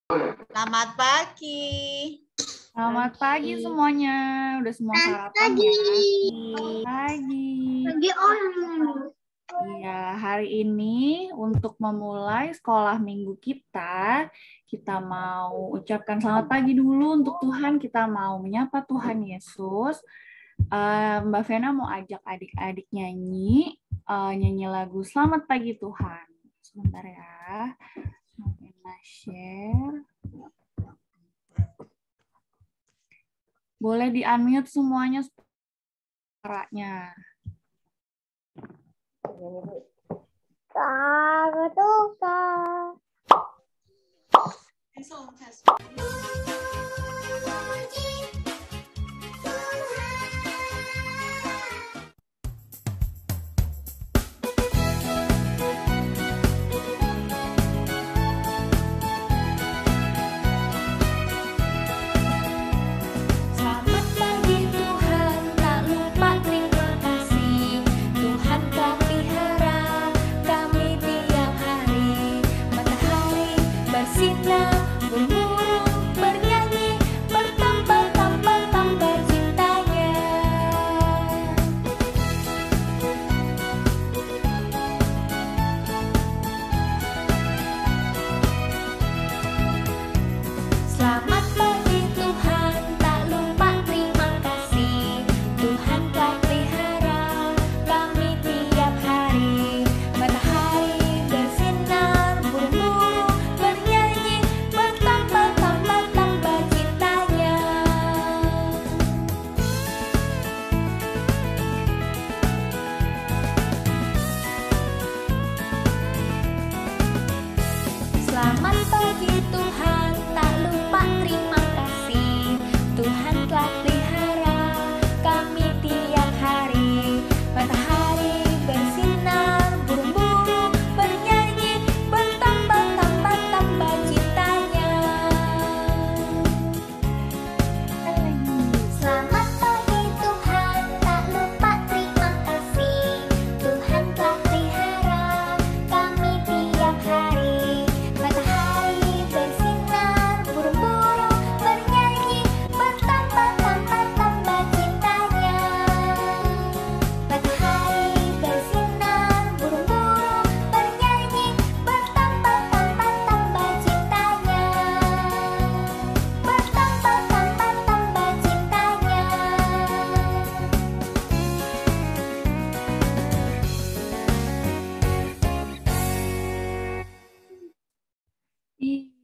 Selamat pagi. Selamat pagi semuanya. Udah semua sarapan ya? Pagi. Iya, hari ini untuk memulai sekolah minggu kita mau ucapkan selamat pagi dulu untuk Tuhan. Kita mau menyapa Tuhan Yesus. Mbak Vena mau ajak adik-adik nyanyi lagu Selamat Pagi Tuhan. Sebentar ya. Mbak Vena share. Boleh di-unmute semuanya suaranya.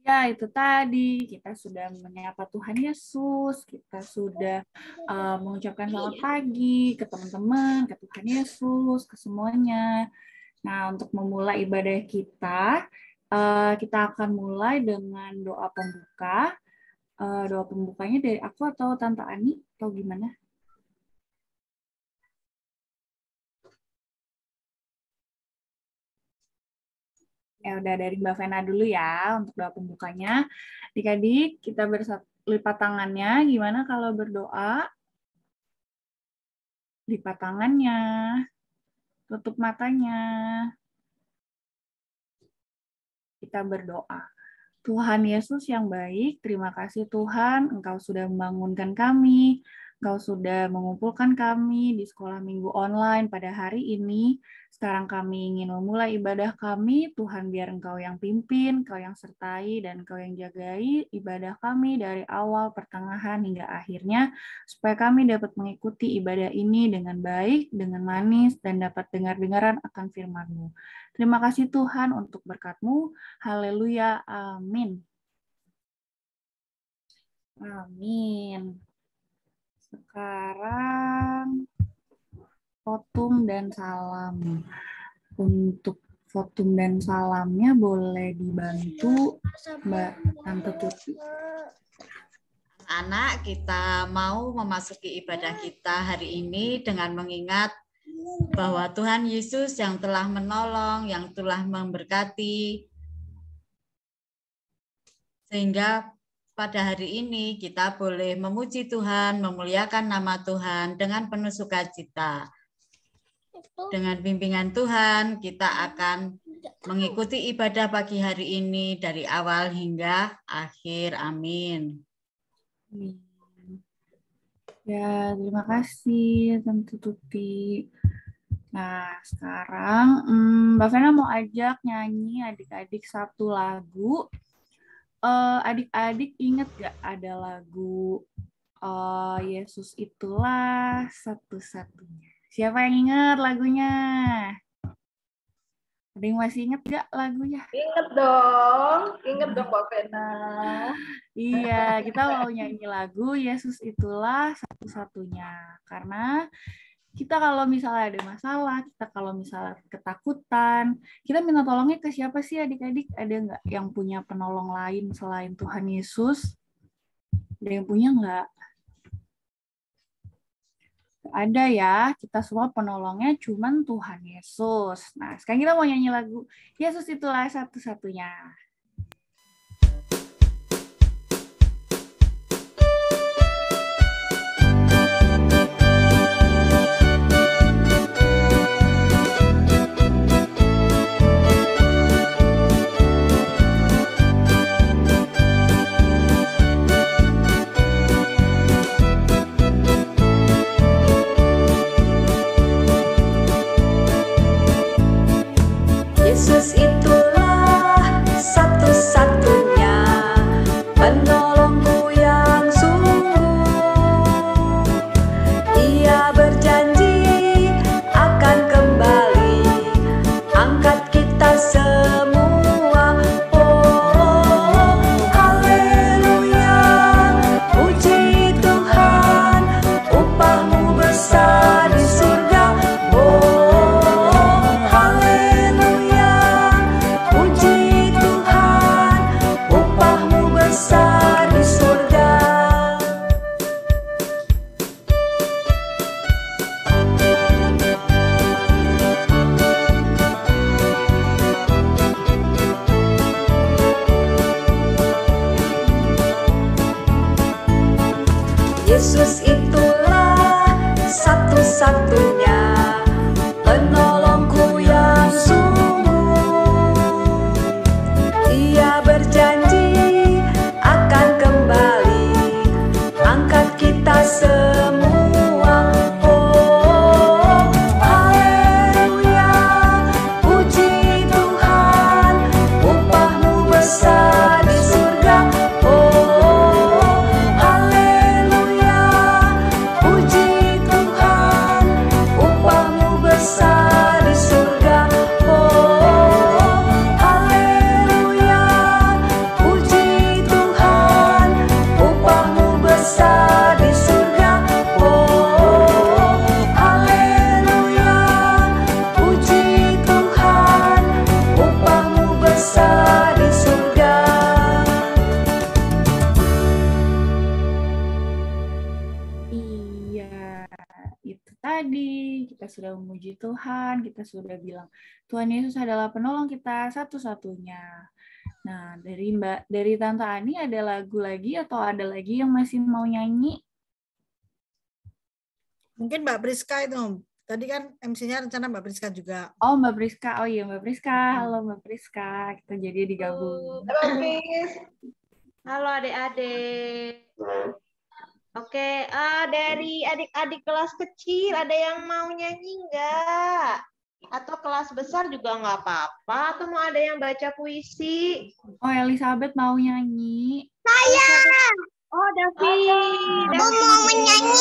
Iya, itu tadi kita sudah menyapa Tuhan Yesus, kita sudah mengucapkan selamat pagi ke teman-teman, ke Tuhan Yesus, ke semuanya. Nah, untuk memulai ibadah kita akan mulai dengan doa pembuka. Doa pembukanya dari aku atau Tante Ani, atau gimana? Ya udah dari Mbak Vena dulu ya untuk doa pembukanya. Adik-adik, kita lipat tangannya. Gimana kalau berdoa? Lipat tangannya. Tutup matanya. Kita berdoa. Tuhan Yesus yang baik, terima kasih Tuhan, Engkau sudah membangunkan kami, Engkau sudah mengumpulkan kami di sekolah minggu online pada hari ini. Sekarang kami ingin memulai ibadah kami, Tuhan biar Engkau yang pimpin, Engkau yang sertai, dan Engkau yang jagai ibadah kami dari awal, pertengahan, hingga akhirnya, supaya kami dapat mengikuti ibadah ini dengan baik, dengan manis, dan dapat dengar-dengaran akan firman-Mu. Terima kasih Tuhan untuk berkat-Mu. Haleluya. Amin. Amin. Sekarang votum dan salam. Untuk votum dan salamnya boleh dibantu Mbak Tante Tuti. Anak, kita mau memasuki ibadah kita hari ini dengan mengingat bahwa Tuhan Yesus yang telah menolong, yang telah memberkati, sehingga pada hari ini kita boleh memuji Tuhan, memuliakan nama Tuhan dengan penuh sukacita. Dengan bimbingan Tuhan, kita akan mengikuti ibadah pagi hari ini dari awal hingga akhir. Amin. Ya, terima kasih Tante Tuti. Nah, sekarang Mbak Vena mau ajak nyanyi adik-adik satu lagu. Adik-adik inget gak ada lagu Yesus itulah satu-satunya? Siapa yang ingat lagunya? Ada yang masih inget gak lagunya? Inget dong Mbak Vena. Iya, kita mau nyanyi lagu Yesus itulah satu-satunya. Karena kita kalau misalnya ada masalah, kita kalau misalnya ketakutan, kita minta tolongnya ke siapa sih adik-adik? Ada nggak yang punya penolong lain selain Tuhan Yesus? Ada yang punya nggak? Ada ya, kita semua penolongnya cuman Tuhan Yesus. Nah, sekarang kita mau nyanyi lagu Yesus itulah satu-satunya. Yesus itulah satu-satunya penolongku yang sungguh. Ia berjanji akan kembali angkat kita semua. Oh, haleluya, puji Tuhan, upahmu besar di surga. Oh, haleluya, puji Tuhan, upahmu besar di surga. Yesus itulah satu-satunya penolongku yang sungguh. Ia berjanji akan kembali angkat kita semua. Oh, haleluya, puji Tuhan, upahmu besar di surga. Oh, haleluya, puji Tuhan, upahmu besar di surga. Oh, haleluya, puji Tuhan, upahmu besar di surga. Oh, haleluya, puji Tuhan, upahmu besar di surga. Iya, itu tadi kita sudah memuji Tuhan, kita sudah bilang Tuhan Yesus adalah penolong kita satu-satunya. Nah, dari Tante Ani ada lagu lagi atau ada lagi yang masih mau nyanyi? Mungkin Mbak Priska itu. Tadi kan MC-nya rencana Mbak Priska juga. Oh, Mbak Priska. Oh iya, Mbak Priska. Halo Mbak Priska. Kita jadi digabung. Halo adik-adik. Oke, dari adik-adik kelas kecil ada yang mau nyanyi nggak? Atau kelas besar juga nggak apa-apa? Atau mau ada yang baca puisi? Oh, Elizabeth mau nyanyi. Oh, David. Aku mau menyanyi.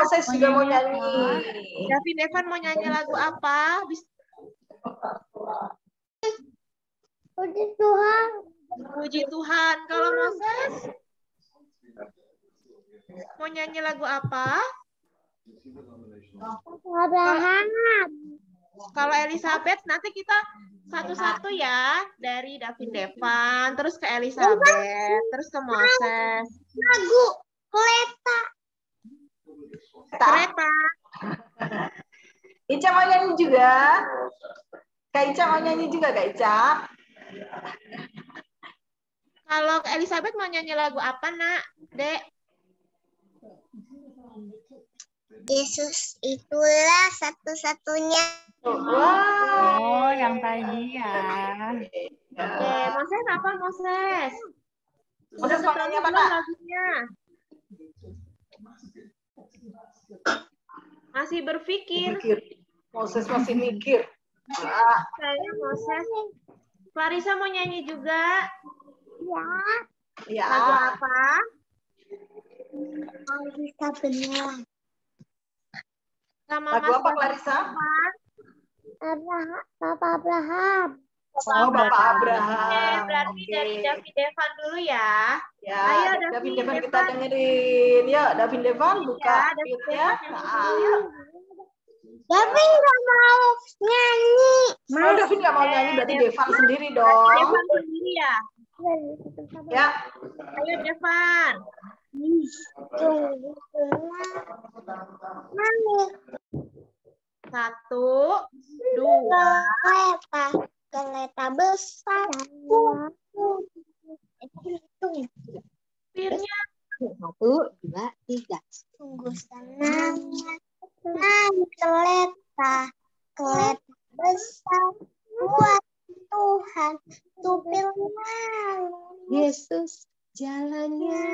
Moses juga mau nyanyi. David Evan mau nyanyi lagu apa? Puji Tuhan. Puji Tuhan. Kalau Moses mau nyanyi lagu apa? Abraham. Kalau Elizabeth nanti kita satu-satu ya, dari David Devan, terus ke Elizabeth, terus ke Moses. Lagu kereta. Kereta. Ica mau nyanyi juga. Kak Ica mau nyanyi juga, Kak Ica. Kalau Elizabeth mau nyanyi lagu apa, Nak? Dek? Yesus itulah satu-satunya Wah. Oh, yang tadi ya. Oke, Moses apa Moses? Udah Moses mau ketemu nyanyi apa, belum Kak? lagunya? Masih berpikir. Moses masih mikir. Ah, Kayaknya Moses. Clarissa mau nyanyi juga. ya. Lagu apa? Clarissa benar. Sama Lagu Mas apa, Clarissa? Papa Abraham. Oh, Bapak Oke, Abraham. berarti Oke. dari David Devan dulu ya. Ya, Ayo, David David Devan kita Devan. dengerin. Yuk, David Devan buka Ya, David mute-nya. Devan yang Nah, dulu. Tapi nggak mau nyanyi. kalau David nggak mau nyanyi, berarti Devan sendiri Berarti dong. Devan sendiri ya. Ya, Ayo Devan. Tunggu. Mami. 1, 2. Kereta besar. Pirnya 1, 2, 3. Sungguh senangnya naik kereta besar buat Tuhan supirnya Yesus jalannya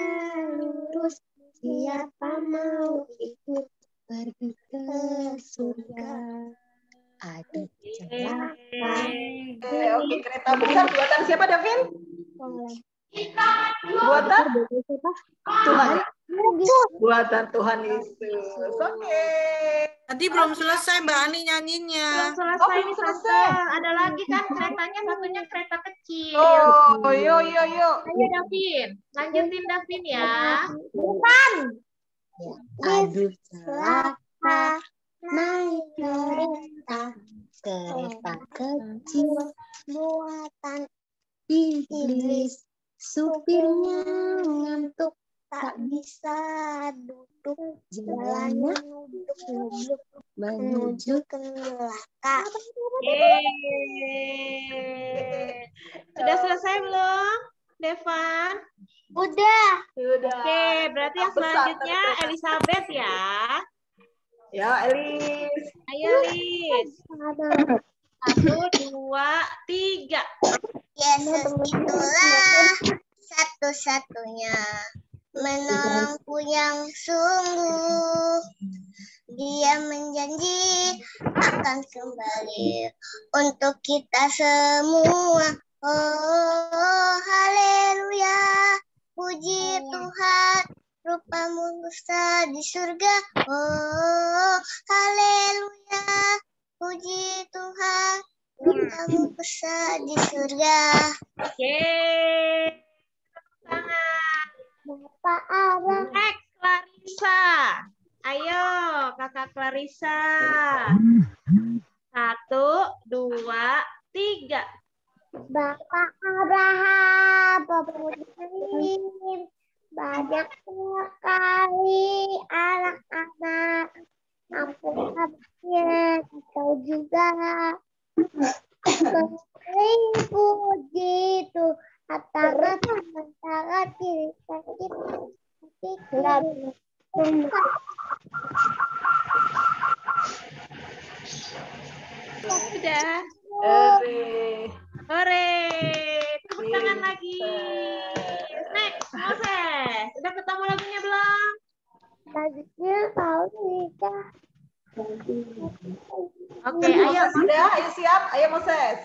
lurus, siapa mau ikut pergi ke surga. Aduh, oke, kereta besar buatan siapa, Davin? Buatan Tuhan. Buatan Tuhan Yesus. Oke. Tadi belum selesai Mbak Ani nyanyinya. belum selesai belum nih selesai. Tante. Ada lagi kan keretanya, satunya kereta kecil. Oh, yuk. Ayo Davin, lanjutin Davin ya. Aduh celaka naik kereta kecil buatan iblis, supirnya ngantuk tak bisa duduk, jalannya nunduk menuju ke neraka. Sudah selesai belum, Devan? Udah. Sudah. Oke, berarti yang selanjutnya Elizabeth ya. Ya, Elis. Ayo Elis. 1, 2, 3. Yesus itulah satu-satunya menolongku yang sungguh. Dia menjanji akan kembali untuk kita semua. Oh, haleluya. Puji Tuhan, rupamu besar di surga. Oh, haleluya. Puji Tuhan, rupamu besar di surga. Oke. Tangan. Bapak Allah. Next, Clarissa. Ayo, kakak Clarissa. 1, 2, 3. Bapak Abraham, pemuda banyak sekali anak-anak. Ampun habisnya kau juga. Sering puji itu antara diri kita. Sudah. Hore. Tepuk tangan lagi. Next, Moses. Udah ketemu lagunya belum? Lagunya tahu Rika. Oke, ayo. Sudah, ayo siap. Ayo Moses.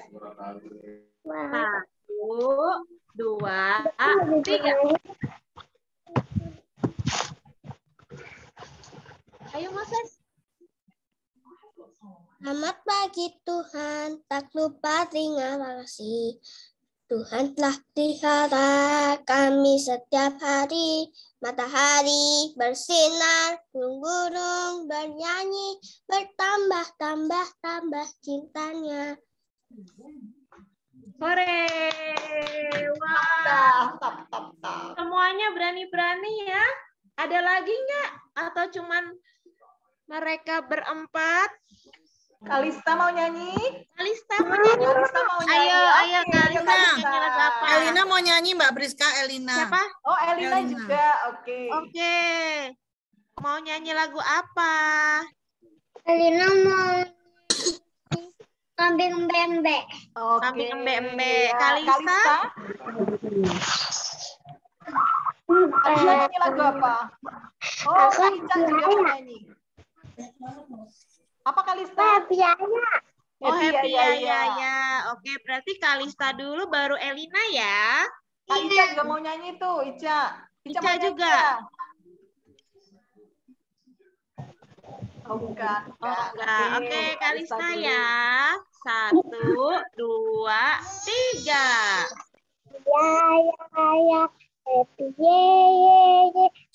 1, 2, 3. Ayo Moses. Selamat pagi Tuhan, tak lupa terima kasih. Tuhan telah pelihara kami setiap hari. Matahari bersinar, burung-burung bernyanyi, bertambah-tambah cintanya. Hore. Wah. Tap. Semuanya berani-berani ya. Ada lagi nggak? Atau cuman mereka berempat? Kalista mau nyanyi? Kalista mau nyanyi? Kalista mau nyanyi. Ayo Oke, Kalista. Kalista. Nyanyi lagu apa? Elina mau nyanyi Mbak Briska, Elina. Siapa? Oh, Elina Elina. juga. Oke. Oke. Mau nyanyi lagu apa? Elina mau Kambing embe-embe. Oke. Kambing embe-embe. Ya, Kalista? Kalista nyanyi lagu apa? Oh, Kak Ica juga mau nyanyi. Apa Kalista? Biaya. Oh, Happy, Happy ya. Oke, berarti Kalista dulu baru Elina ya. Kak Ica juga mau nyanyi tuh, Ica. Ica mau nyanyi juga. ya? Oh, bukan. Oh, enggak. Oke, Kalista ya. 1, 2, 3. Ya, happy ye.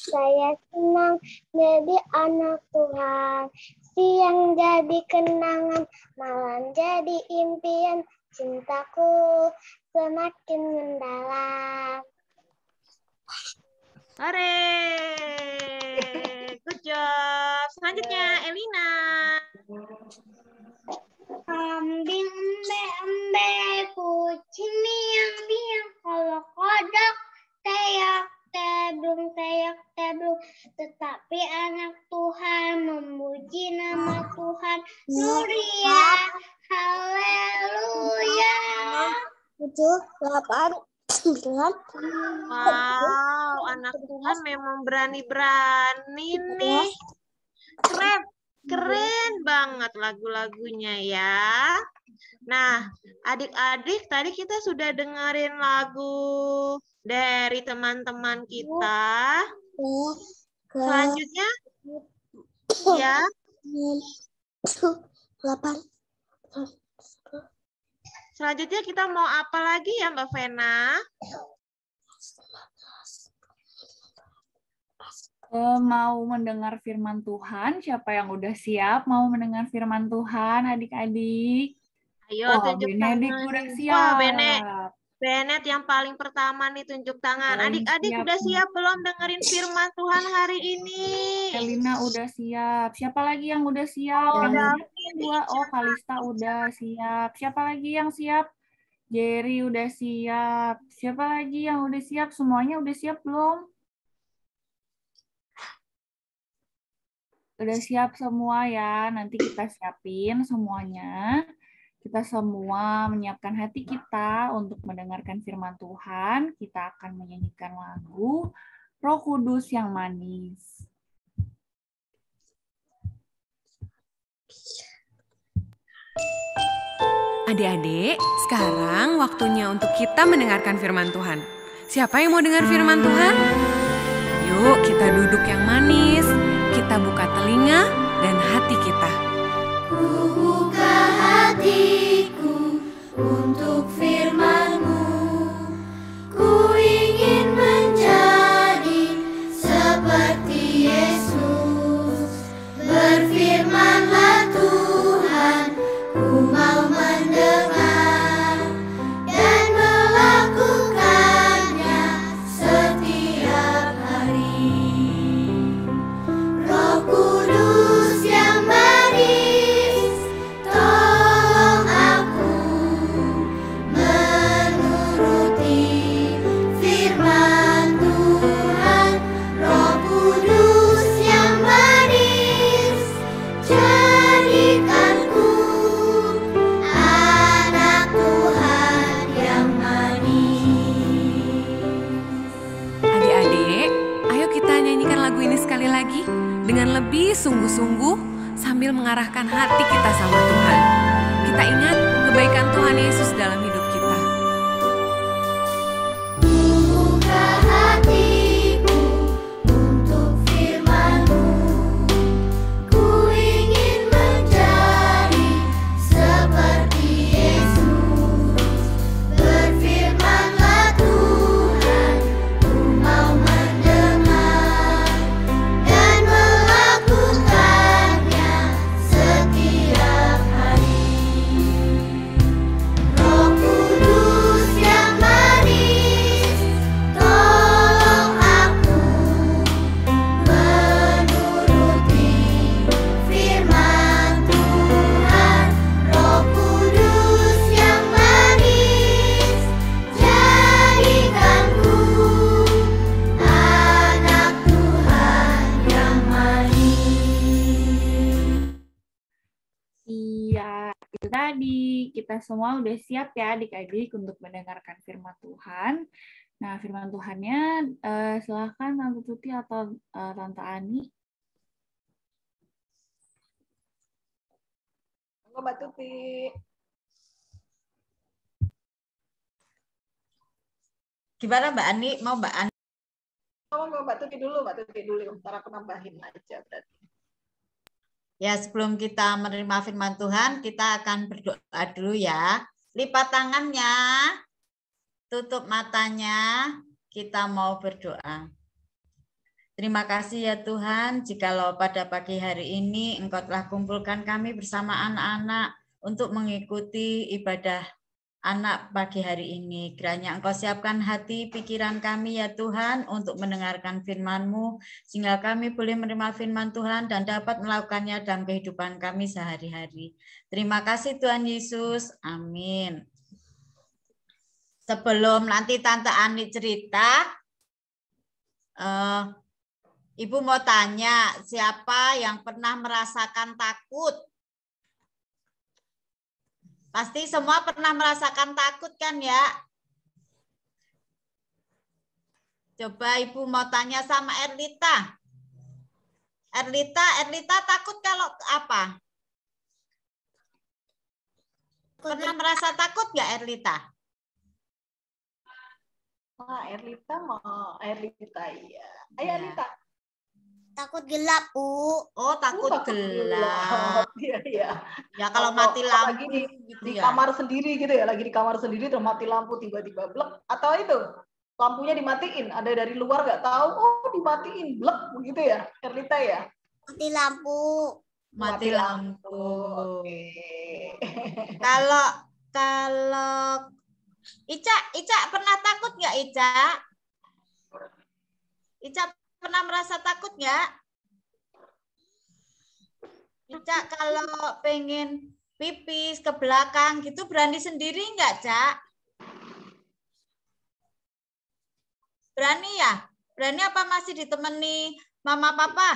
Saya senang jadi anak Tuhan. Siang jadi kenangan, malam jadi impian. Cintaku semakin mendalam. Hore. Good job. Selanjutnya Elina. Kambing embe-embe, kucing biang-biang, kalau kodok teak teblung, tetapi anak Tuhan memuji nama Tuhan. Gloria, haleluya. 7, 8, 9. Wow, anak Tuhan memang berani-berani nih. Keren banget lagu-lagunya ya. Nah, adik-adik tadi kita sudah dengerin lagu dari teman-teman kita. Selanjutnya ya. 8. Selanjutnya kita mau apa lagi ya Mbak Vena? Mau mendengar firman Tuhan. Siapa yang udah siap mau mendengar firman Tuhan, adik-adik? Ayo tunjuk Benedik tangan. udah siap. Wah, Benet yang paling pertama nih tunjuk tangan. Adik-adik udah siap belum dengerin firman Tuhan hari ini? Elina udah siap. Siapa lagi yang udah siap? Oh, Yang siap 2. Oh, Kalista udah siap. Siapa lagi yang siap? Jerry udah siap. Siapa lagi yang udah siap? Semuanya udah siap belum? Udah siap semua ya. Nanti kita siapin semuanya. Kita semua menyiapkan hati kita untuk mendengarkan firman Tuhan. Kita akan menyanyikan lagu Roh Kudus yang manis. Adik-adik, sekarang waktunya untuk kita mendengarkan firman Tuhan. Siapa yang mau dengar firman Tuhan? Yuk, kita duduk yang manis. Kita buka telinga dan hati kita. Ku buka hatiku untuk firman-Mu. Ku ingin menjadi seperti Yesus. Berfirmanlah Tuhan, ku mau mendengar dan melakukannya setiap hari. Roh Kudus yang manis, tolong aku menuruti firman Tuhan. Roh Kudus yang manis, jadikanku anak Tuhan yang manis. Adik-adik, ayo kita nyanyikan lagu ini sekali lagi dengan lebih sungguh-sungguh sambil mengarahkan hati kita sama Tuhan. Kita ingat kebaikan Tuhan Yesus dalam hidup kita. Buka hatiku untuk firman-Mu. Ku ingin menjadi seperti Yesus. Berfirmanlah Tuhan, ku mau mendengar dan melakukannya setiap hari. Roh Jadi kita semua udah siap ya adik-adik untuk mendengarkan firman Tuhan. Nah, firman Tuhannya silakan Tante Tuti atau Tante Ani. Mbak Tuti. Gimana Mbak Ani? Mau Mbak Ani? Mbak Tuti dulu. Ntar aku nambahin aja berarti. Ya, sebelum kita menerima firman Tuhan, kita akan berdoa dulu ya. Lipat tangannya, tutup matanya, kita mau berdoa. Terima kasih ya Tuhan, jikalau pada pagi hari ini Engkau telah kumpulkan kami bersama anak-anak untuk mengikuti ibadah anak pagi hari ini. Kiranya Engkau siapkan hati, pikiran kami ya Tuhan untuk mendengarkan firman-Mu, sehingga kami boleh menerima firman Tuhan dan dapat melakukannya dalam kehidupan kami sehari-hari. Terima kasih Tuhan Yesus. Amin. Sebelum nanti Tante Ani cerita, Ibu mau tanya, siapa yang pernah merasakan takut? Pasti semua pernah merasakan takut kan ya? Coba Ibu mau tanya sama Erlita. Erlita takut kalau apa? Pernah merasa takut nggak Erlita? Erlita iya. Ayo Erlita. Takut gelap, Bu. Oh, takut gelap. Iya. Ya kalau mati lampu lagi gitu di ya. kamar sendiri gitu ya, lagi di kamar sendiri terus mati lampu tiba-tiba blek, atau itu lampunya dimatiin, ada dari luar nggak tahu, oh dimatiin blek begitu ya, Erlita ya. Mati lampu. Mati lampu. Oke. Kalau Ica pernah takut nggak Ica? Ica pernah merasa takut nggak? Ica kalau pengen pipis ke belakang gitu berani sendiri nggak, Cak? Berani ya? Berani apa masih ditemani mama papa?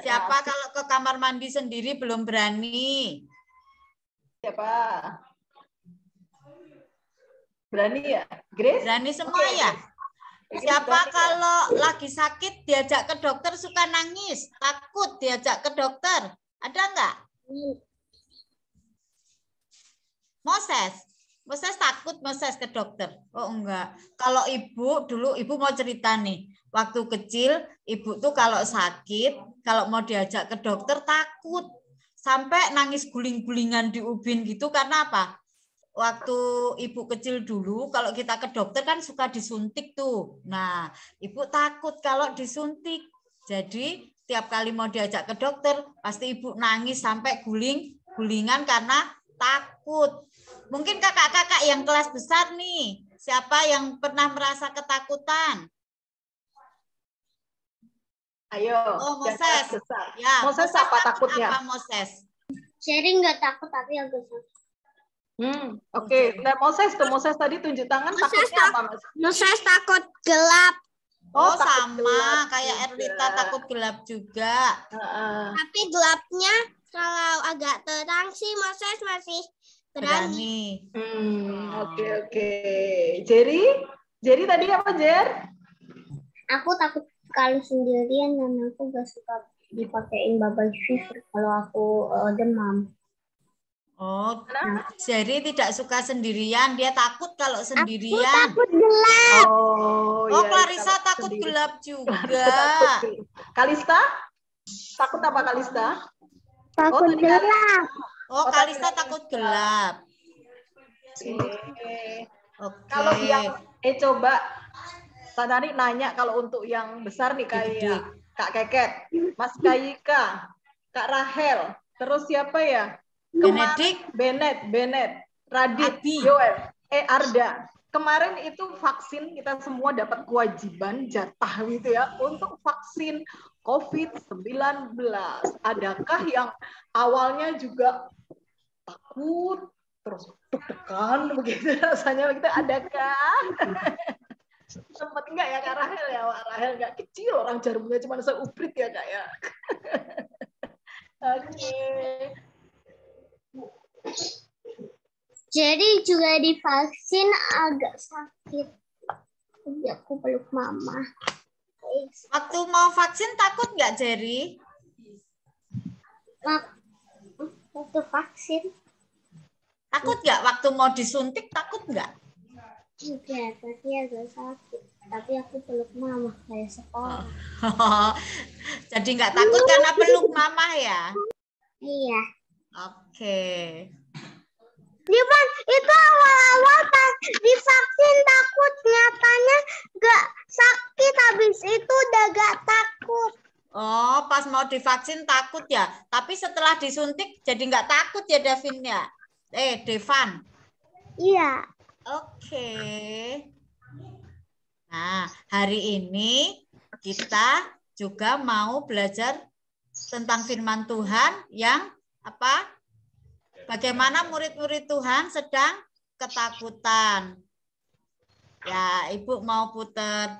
Siapa kalau ke kamar mandi sendiri belum berani? Siapa? Berani ya? Grace? Berani semua ya? Siapa kalau lagi sakit diajak ke dokter suka nangis? Takut diajak ke dokter? Ada nggak? Moses takut Moses ke dokter? Oh enggak. Kalau dulu ibu mau cerita nih. Waktu kecil ibu tuh kalau sakit, kalau mau diajak ke dokter takut. Sampai nangis guling-gulingan di ubin gitu karena apa? Waktu ibu kecil dulu, kalau kita ke dokter kan suka disuntik tuh. Nah, ibu takut kalau disuntik. Jadi, tiap kali mau diajak ke dokter, pasti ibu nangis sampai guling-gulingan karena takut. Mungkin kakak-kakak yang kelas besar nih, siapa yang pernah merasa ketakutan? Ayo. Oh, Moses. Ya, Moses apa takutnya? Apa Moses? Sering nggak takut tapi agak takut. Oke. Nah, Moses tadi tunjuk tangan takutnya apa, Mas? Moses takut gelap. Oh, sama kayak Erlita takut gelap juga. Tapi gelapnya kalau agak terang sih Moses masih berani. Oke. Jerry tadi apa, Jer? Aku takut kalau sendirian dan aku gak suka dipakein bubble fever kalau aku demam. Oh, jadi tidak suka sendirian, dia takut kalau sendirian. Aku takut gelap. Oh, Clarissa takut gelap juga. Kalista? Takut apa Kalista? Takut gelap. Oh, Kalista takut gelap. Oke. Kalau yang coba tadi nanya kalau untuk yang besar nih kayak Kak Keket, Mas Kayika, Kak Rahel, terus siapa ya? Bennett, Radit, Yoel, Arda. Kemarin itu vaksin kita semua dapat kewajiban jatah gitu ya untuk vaksin COVID-19. Adakah yang awalnya juga takut terus deg-degan begitu rasanya begitu? Adakah? Sempat enggak ya Kak Rahel ya? Wak Rahel enggak kecil, orang jarumnya cuma seubrit ya Kak ya. Oke. Jadi juga divaksin agak sakit. Jadi aku peluk mama. Waktu mau vaksin takut nggak, Jerry? Waktu vaksin. Takut nggak waktu mau disuntik? Takut nggak? Iya, tapi agak sakit. Tapi aku peluk mama kayak sekolah. Jadi nggak takut karena peluk mama ya? Iya. Oke. Diman, itu awal-awal pas divaksin takut, nyatanya gak sakit, habis itu udah gak takut. Oh, pas mau divaksin takut ya? Tapi setelah disuntik jadi nggak takut ya, Devin ya? Devan? Iya. Oke. Nah, hari ini kita juga mau belajar tentang firman Tuhan yang apa? Bagaimana murid-murid Tuhan sedang ketakutan. Ya, Ibu mau putar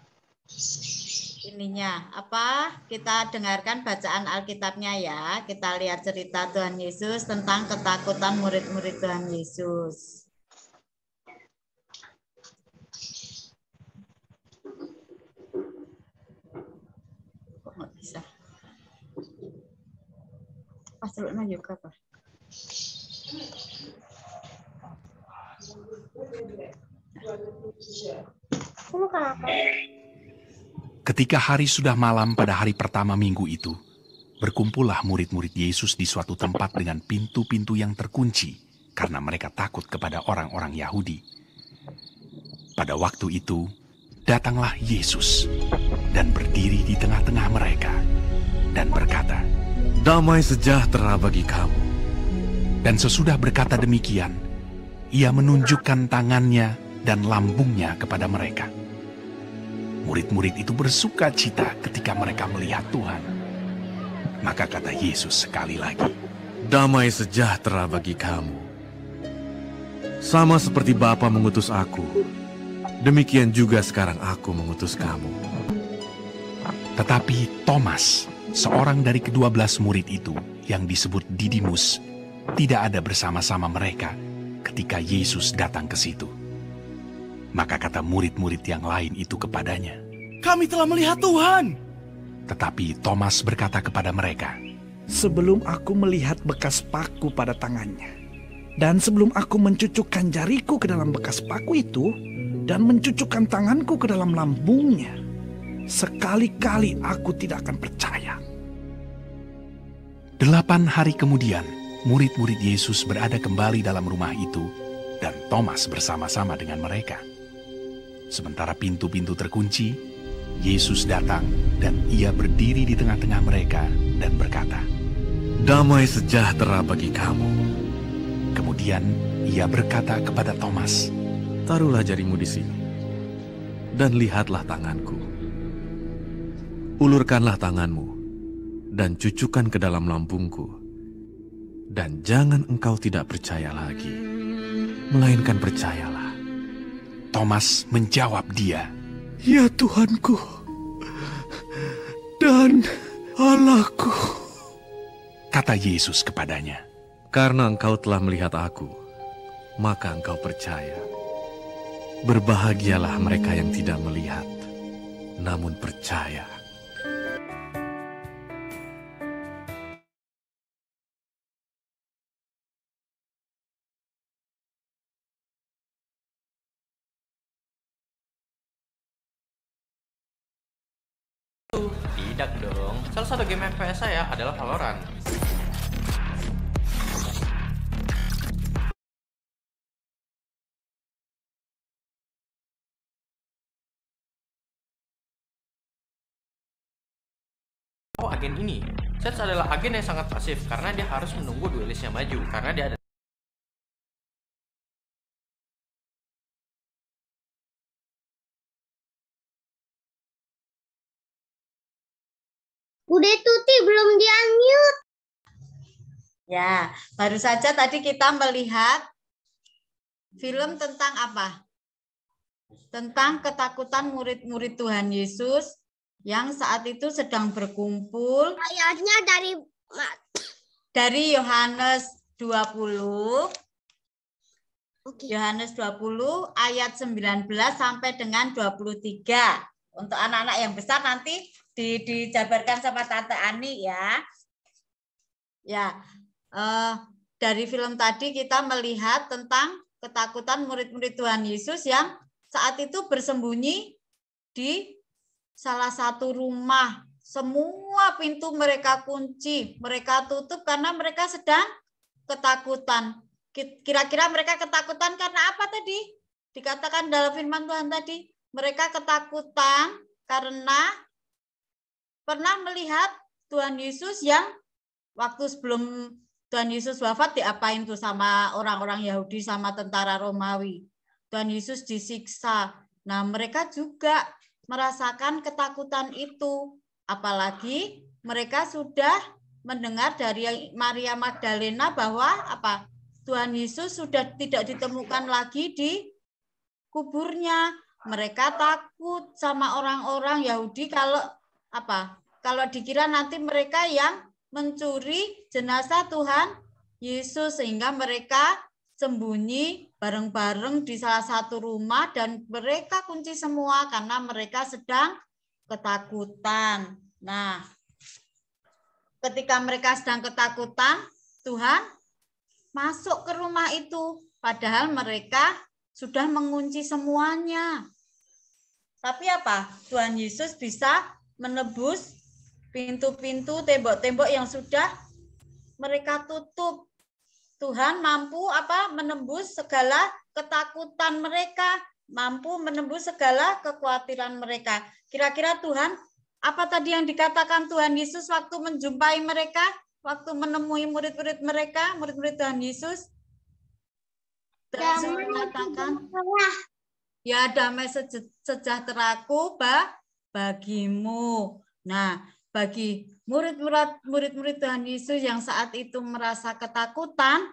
ininya. Apa? Kita dengarkan bacaan Alkitabnya ya. Kita lihat cerita Tuhan Yesus tentang ketakutan murid-murid Tuhan Yesus. Kok nggak bisa? Pasruknya juga, Pak. Ketika hari sudah malam pada hari pertama minggu itu, berkumpullah murid-murid Yesus di suatu tempat dengan pintu-pintu yang terkunci karena mereka takut kepada orang-orang Yahudi. Pada waktu itu, datanglah Yesus dan berdiri di tengah-tengah mereka dan berkata, "Damai sejahtera bagi kamu." Dan sesudah berkata demikian, ia menunjukkan tangannya dan lambungnya kepada mereka. Murid-murid itu bersuka cita ketika mereka melihat Tuhan. Maka kata Yesus sekali lagi, "Damai sejahtera bagi kamu. Sama seperti Bapa mengutus aku, demikian juga sekarang aku mengutus kamu." Tetapi Thomas, seorang dari ke-12 murid itu yang disebut Didimus, tidak ada bersama-sama mereka ketika Yesus datang ke situ. Maka kata murid-murid yang lain itu kepadanya, "Kami telah melihat Tuhan." Tetapi Thomas berkata kepada mereka, "Sebelum aku melihat bekas paku pada tangannya, dan sebelum aku mencucukkan jariku ke dalam bekas paku itu, dan mencucukkan tanganku ke dalam lambungnya, sekali-kali aku tidak akan percaya." 8 hari kemudian, murid-murid Yesus berada kembali dalam rumah itu, dan Thomas bersama-sama dengan mereka. Sementara pintu-pintu terkunci, Yesus datang dan ia berdiri di tengah-tengah mereka dan berkata, "Damai sejahtera bagi kamu." Kemudian ia berkata kepada Thomas, "Taruhlah jarimu di sini, dan lihatlah tanganku. Ulurkanlah tanganmu, dan cucukkan ke dalam lambungku. Dan jangan engkau tidak percaya lagi, melainkan percayalah." Thomas menjawab dia, "Ya Tuhanku dan Allahku." Kata Yesus kepadanya, "Karena engkau telah melihat aku, maka engkau percaya. Berbahagialah mereka yang tidak melihat, namun percaya." Tidak dong, salah satu game FPS saya adalah Valorant. Oh, agen ini. Sets adalah agen yang sangat pasif karena dia harus menunggu duelisnya maju karena dia ada. Bude Tuti belum di-unmute. Ya, baru saja tadi kita melihat film tentang apa? tentang ketakutan murid-murid Tuhan Yesus yang saat itu sedang berkumpul. Ayatnya dari Yohanes 20. Yohanes 20 ayat 19 sampai dengan 23. Untuk anak-anak yang besar nanti dijabarkan sama Tante Ani ya. Ya, dari film tadi kita melihat tentang ketakutan murid-murid Tuhan Yesus yang saat itu bersembunyi di salah satu rumah. Semua pintu mereka kunci, mereka tutup karena mereka sedang ketakutan. Kira-kira mereka ketakutan karena apa tadi? Dikatakan dalam firman Tuhan tadi, mereka ketakutan karena pernah melihat Tuhan Yesus yang waktu sebelum Tuhan Yesus wafat diapain tuh sama orang-orang Yahudi sama tentara Romawi. Tuhan Yesus disiksa. Nah, mereka juga merasakan ketakutan itu. Apalagi mereka sudah mendengar dari Maria Magdalena bahwa apa? Tuhan Yesus sudah tidak ditemukan lagi di kuburnya. Mereka takut sama orang-orang Yahudi kalau apa? Kalau dikira nanti mereka yang mencuri jenazah Tuhan Yesus, sehingga mereka sembunyi bareng-bareng di salah satu rumah dan mereka kunci semua karena mereka sedang ketakutan. Nah, ketika mereka sedang ketakutan, Tuhan masuk ke rumah itu padahal mereka sudah mengunci semuanya. Tapi apa? Tuhan Yesus bisa menebus pintu-pintu, tembok-tembok yang sudah mereka tutup. Tuhan mampu apa? Menembus segala ketakutan mereka, mampu menembus segala kekhawatiran mereka. Kira-kira Tuhan, apa tadi yang dikatakan Tuhan Yesus waktu menjumpai mereka, waktu menemui murid-murid mereka, murid-murid Tuhan Yesus? Tuhan Yesus mengatakan, ya damai sejahteraku bagimu. Nah, bagi murid-murid Tuhan Yesus yang saat itu merasa ketakutan,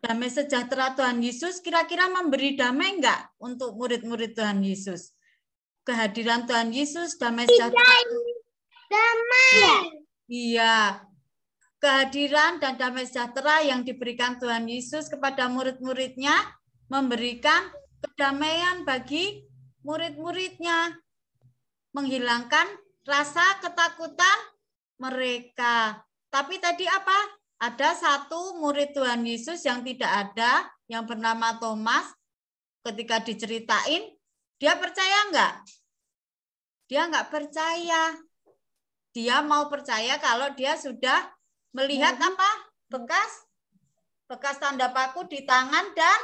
damai sejahtera Tuhan Yesus kira-kira memberi damai enggak untuk murid-murid Tuhan Yesus? Kehadiran Tuhan Yesus, damai sejahtera. Damai. Iya. Kehadiran dan damai sejahtera yang diberikan Tuhan Yesus kepada murid-muridnya memberikan kedamaian bagi murid-muridnya, menghilangkan rasa ketakutan mereka. Tapi tadi apa? Ada satu murid Tuhan Yesus yang tidak ada, yang bernama Thomas. Ketika diceritain, dia percaya enggak? Dia enggak percaya. Dia mau percaya kalau dia sudah melihat apa? Bekas tanda paku di tangan dan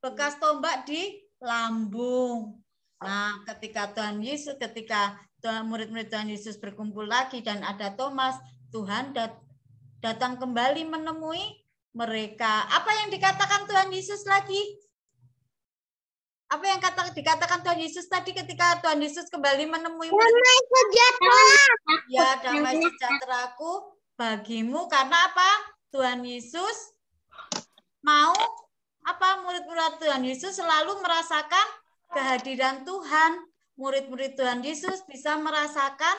bekas tombak di lambung. Nah, ketika Tuhan Yesus, ketika murid-murid Tuhan Yesus berkumpul lagi dan ada Thomas, Tuhan datang kembali menemui mereka. Apa yang dikatakan Tuhan Yesus lagi? Apa yang dikatakan Tuhan Yesus tadi ketika Tuhan Yesus kembali menemui murid? Damai sejahtera. Ya, damai sejahteraku bagimu. Karena apa? Tuhan Yesus mau apa? Murid-murid Tuhan Yesus selalu merasakan kehadiran Tuhan. Murid-murid Tuhan Yesus bisa merasakan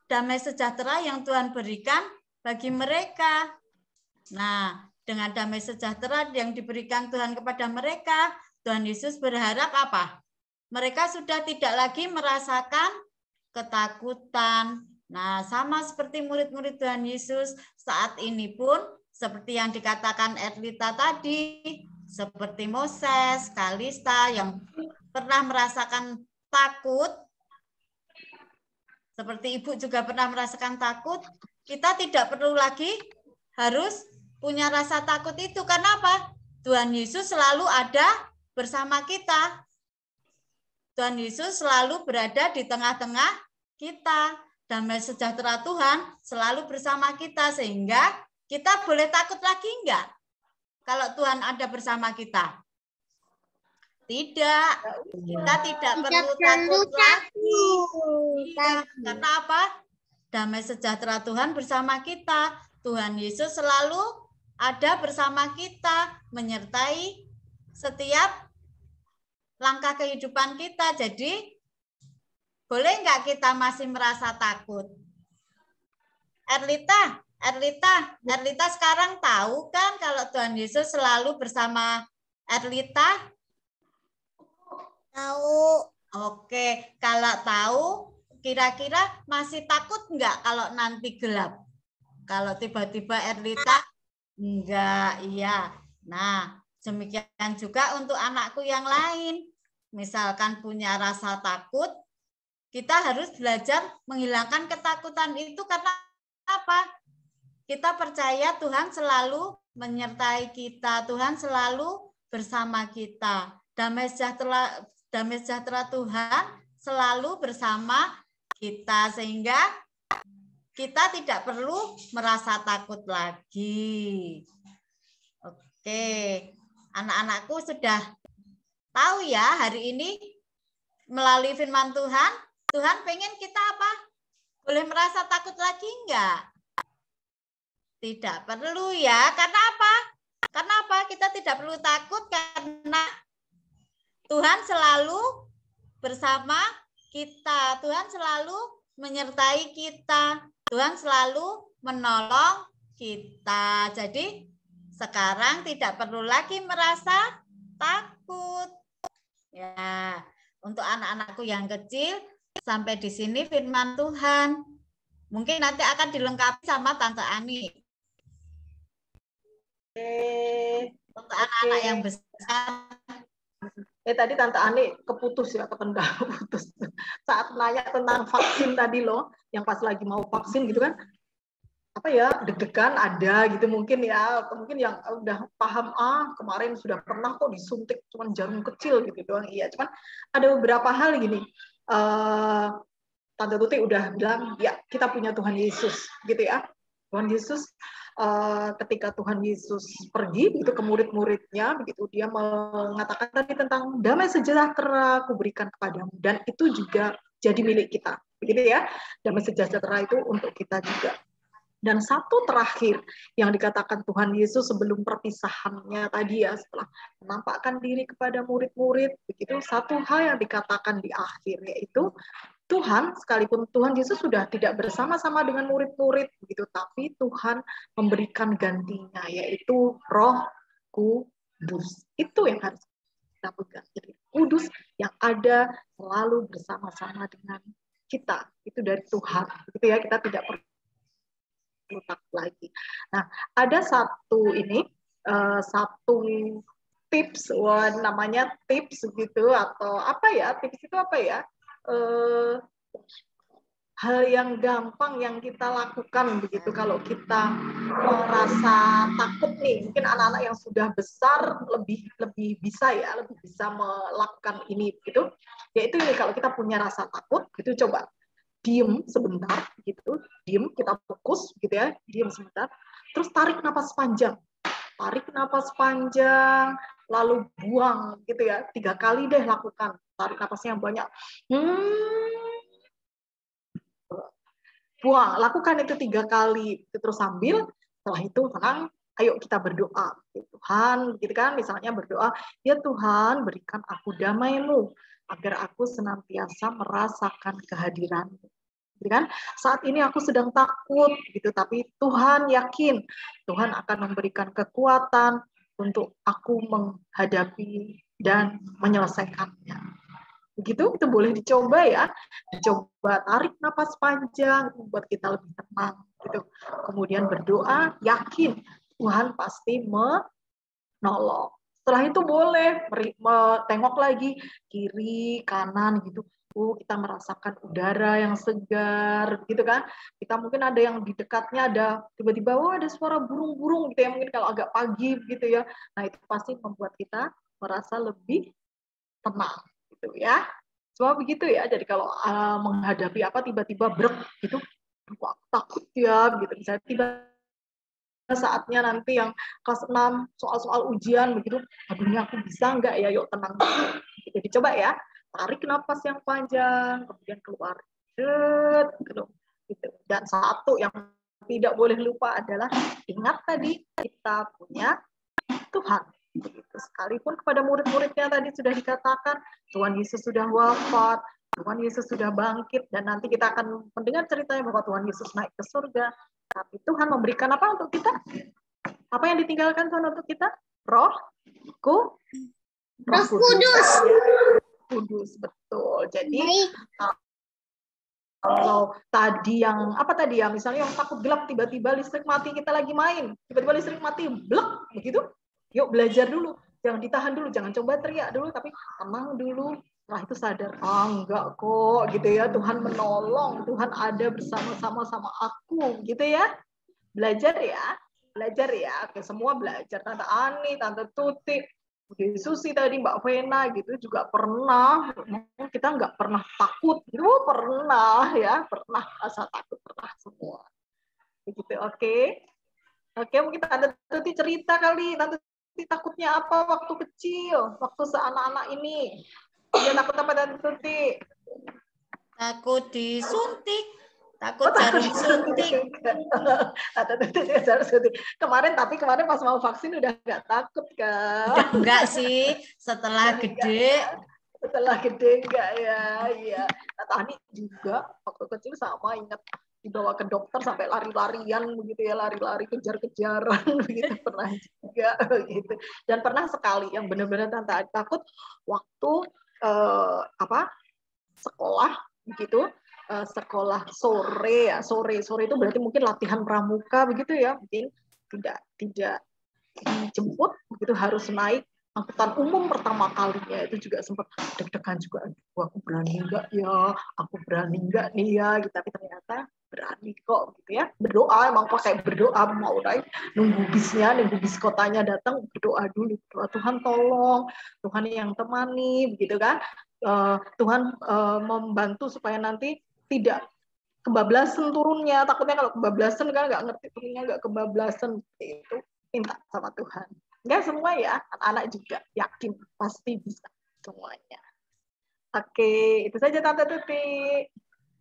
damai sejahtera yang Tuhan berikan bagi mereka. Nah, dengan damai sejahtera yang diberikan Tuhan kepada mereka, Tuhan Yesus berharap apa? Mereka sudah tidak lagi merasakan ketakutan. Nah, sama seperti murid-murid Tuhan Yesus saat ini pun, seperti yang dikatakan Erlita tadi, seperti Moses, Kalista yang pernah merasakan takut, seperti Ibu juga pernah merasakan takut, kita tidak perlu lagi harus punya rasa takut itu. Karena apa? Tuhan Yesus selalu ada bersama kita. Tuhan Yesus selalu berada di tengah-tengah kita. Damai sejahtera Tuhan selalu bersama kita, sehingga kita boleh takut lagi enggak? Kalau Tuhan ada bersama kita. Tidak, kita tidak perlu takut lagi. Iya, karena apa? Damai sejahtera Tuhan bersama kita. Tuhan Yesus selalu ada bersama kita, menyertai setiap langkah kehidupan kita. Jadi boleh nggak kita masih merasa takut? Erlita sekarang tahu kan kalau Tuhan Yesus selalu bersama Erlita? Tahu. Oke, kalau tahu, kira-kira masih takut nggak kalau nanti gelap? Kalau tiba-tiba Erlita, enggak, iya. Nah, demikian juga untuk anakku yang lain. Misalkan punya rasa takut, kita harus belajar menghilangkan ketakutan itu karena apa? Kita percaya Tuhan selalu menyertai kita, Tuhan selalu bersama kita. Damai sejahtera Tuhan selalu bersama kita sehingga kita tidak perlu merasa takut lagi. Oke, anak-anakku sudah tahu ya hari ini melalui firman Tuhan, Tuhan pengen kita apa? Boleh merasa takut lagi enggak? Tidak perlu ya. Karena apa? Karena apa? Kita tidak perlu takut karena Tuhan selalu bersama kita. Tuhan selalu menyertai kita. Tuhan selalu menolong kita. Jadi sekarang tidak perlu lagi merasa takut. Ya, untuk anak-anakku yang kecil sampai di sini firman Tuhan. Mungkin nanti akan dilengkapi sama Tante Ani. Untuk anak-anak yang besar. Tadi Tante Ani keputus ya, ketendang putus. Saat nanya tentang vaksin tadi loh, yang pas lagi mau vaksin gitu kan, apa ya, deg-degan ada gitu mungkin ya, mungkin yang udah paham, kemarin sudah pernah kok disuntik, cuman jarum kecil gitu doang. Iya, cuman ada beberapa hal gini. Tante Tuti udah bilang, ya kita punya Tuhan Yesus gitu ya. Tuhan Yesus, ketika Tuhan Yesus pergi itu ke murid-muridnya, begitu dia mengatakan tadi tentang damai sejahtera aku berikan kepadamu, dan itu juga jadi milik kita, begitu ya. Damai sejahtera itu untuk kita juga. Dan satu terakhir yang dikatakan Tuhan Yesus sebelum perpisahannya tadi ya, setelah menampakkan diri kepada murid-murid, begitu satu hal yang dikatakan di akhir, yaitu Tuhan, sekalipun Tuhan Yesus sudah tidak bersama-sama dengan murid-murid, begitu, tapi Tuhan memberikan gantinya, yaitu Roh Kudus. Itu yang harus kita pegang. Jadi Kudus yang ada selalu bersama-sama dengan kita. Itu dari Tuhan. Begitu ya, kita tidak perlu takut lagi. Nah, ada satu tips, namanya tips gitu, atau apa ya? Tips itu apa ya? Hal yang gampang yang kita lakukan begitu kalau kita merasa takut nih. Mungkin anak-anak yang sudah besar lebih bisa ya, lebih bisa melakukan ini gitu. Yaitu ini, kalau kita punya rasa takut gitu, coba diem sebentar gitu, diem, kita fokus gitu ya, diem sebentar, terus tarik napas panjang, lalu buang gitu ya, 3 kali deh lakukan, tarik napasnya yang banyak, buang, lakukan itu 3 kali, terus sambil setelah itu tenang, ayo kita berdoa, Tuhan, gitu kan, misalnya berdoa, ya Tuhan berikan aku damai-Mu, agar aku senantiasa merasakan kehadiran-Mu. Gitu kan? Saat ini aku sedang takut, gitu, tapi Tuhan yakin Tuhan akan memberikan kekuatan untuk aku menghadapi dan menyelesaikannya. Begitu, itu boleh dicoba ya, dicoba tarik napas panjang, buat kita lebih tenang. Gitu. Kemudian berdoa, yakin Tuhan pasti menolong. Setelah itu boleh tengok lagi kiri, kanan gitu. Kita merasakan udara yang segar, gitu kan. Kita mungkin ada yang di dekatnya ada tiba-tiba ada suara burung-burung gitu ya, mungkin kalau agak pagi gitu ya. Nah, itu pasti membuat kita merasa lebih tenang gitu ya. Cuma begitu ya. Jadi kalau menghadapi apa tiba-tiba brek gitu, aku takut ya gitu. Misalnya tiba saatnya nanti yang kelas 6 soal-soal ujian begitu, aduh ini aku bisa nggak ya, yuk tenang. Jadi coba ya, tarik napas yang panjang, kemudian keluar. Gitu. Dan satu yang tidak boleh lupa adalah ingat tadi kita punya Tuhan. Begitu. Sekalipun kepada murid-muridnya tadi sudah dikatakan Tuhan Yesus sudah wafat, Tuhan Yesus sudah bangkit, dan nanti kita akan mendengar ceritanya bahwa Tuhan Yesus naik ke surga. Tapi Tuhan memberikan apa untuk kita? Apa yang ditinggalkan Tuhan untuk kita? Roh Kudus. Kudus, betul. Jadi kalau tadi yang apa tadi ya, misalnya yang takut gelap tiba-tiba listrik mati, kita lagi main, tiba-tiba listrik mati, blek begitu. Yuk belajar dulu, jangan ditahan dulu, jangan coba teriak dulu, tapi tenang dulu. Setelah itu sadar, enggak kok, gitu ya. Tuhan menolong, Tuhan ada bersama-sama sama aku, gitu ya. Belajar ya. Oke, semua belajar. Tante Ani, Tante Tuti, Bu Susi tadi, Mbak Vena, gitu juga pernah. Kita nggak pernah takut, gitu pernah ya, pernah rasa takut, pernah semua. Begitu, oke. Oke, mungkin Tante Tuti cerita kali, Tante Tuti takutnya apa waktu kecil, waktu seanak-anak ini. Dia takut apa Tante Tuti? Takut disuntik, takut jarum suntik. Tante Tuti jarum suntik. Kemarin pas mau vaksin udah nggak takut kan? Udah enggak sih, setelah gede. Setelah gede enggak ya, iya. Tante Ani juga waktu kecil sama, ingat dibawa ke dokter sampai lari-larian begitu ya, lari-lari kejar-kejaran begitu, pernah juga begitu. Dan pernah sekali yang benar-benar Tante Ani takut waktu sekolah begitu, sekolah sore ya, sore itu berarti mungkin latihan pramuka begitu ya, mungkin tidak dijemput begitu, harus naik angkutan umum pertama kalinya, itu juga sempat deg-degan juga, aku berani enggak nih ya, gitu. Tapi ternyata berani kok gitu ya. Berdoa, emang pakai berdoa, mau naik nunggu bis kotanya datang, berdoa dulu, doa Tuhan tolong, Tuhan yang temani begitu kan. Tuhan membantu supaya nanti tidak kebablasan turunnya, takutnya kalau kebablasan kan nggak ngerti turunnya, nggak kebablasan, itu minta sama Tuhan. Enggak semua ya, anak-anak juga yakin pasti bisa semuanya. Oke, itu saja Tante Tuti.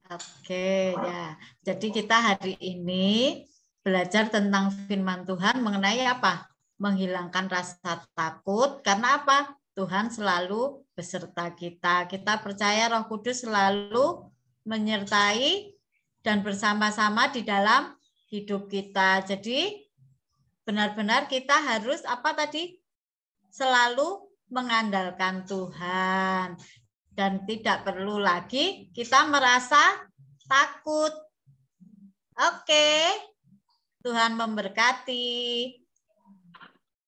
Oke ya, jadi kita hari ini belajar tentang firman Tuhan mengenai apa? Menghilangkan rasa takut, karena apa? Tuhan selalu beserta kita. Kita percaya Roh Kudus selalu menyertai dan bersama-sama di dalam hidup kita. Jadi benar-benar kita harus apa tadi? Selalu mengandalkan Tuhan. Dan tidak perlu lagi kita merasa takut. Oke. Tuhan memberkati.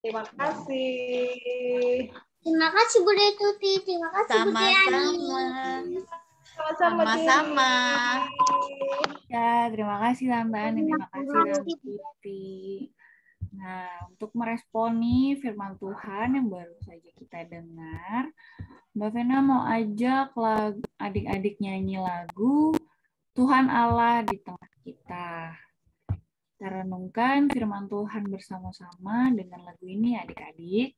Terima kasih. Terima kasih Bu Tuti. Terima kasih Bu Sama-sama. Ya, terima kasih Tante Ani, terima kasih Tante Tuti. Nah, untuk meresponi firman Tuhan yang baru saja kita dengar, Mbak Vena mau ajak adik-adik nyanyi lagu Tuhan Allah di tengah kita. Kita renungkan firman Tuhan bersama-sama dengan lagu ini adik-adik.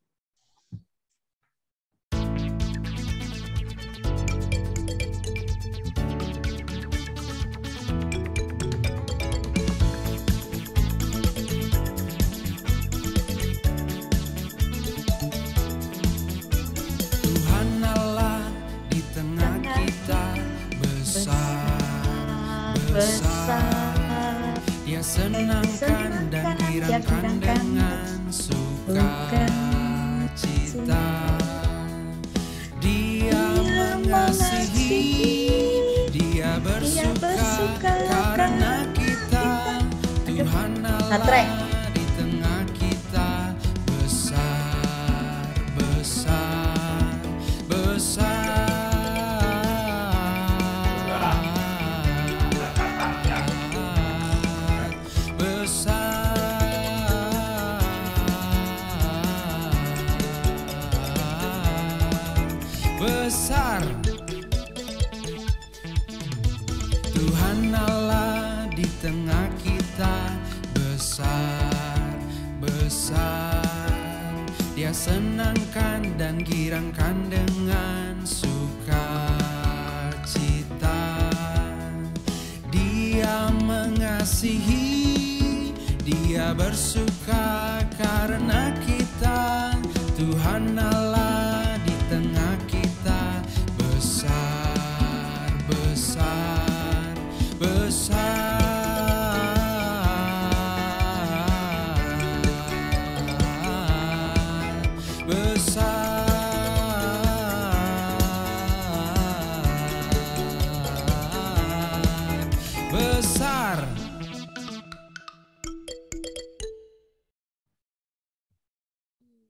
Besar, Dia senangkan dan girangkan dengan sukacita. Dia mengasihi, Dia bersuka karena kita. Tuhan Allah di tengah kita, besar, besar, besar. Besar Tuhan Allah di tengah kita, besar, besar. Dia senangkan dan girangkan dengan sukacita. Dia mengasihi, Dia bersuka karena kita. besar.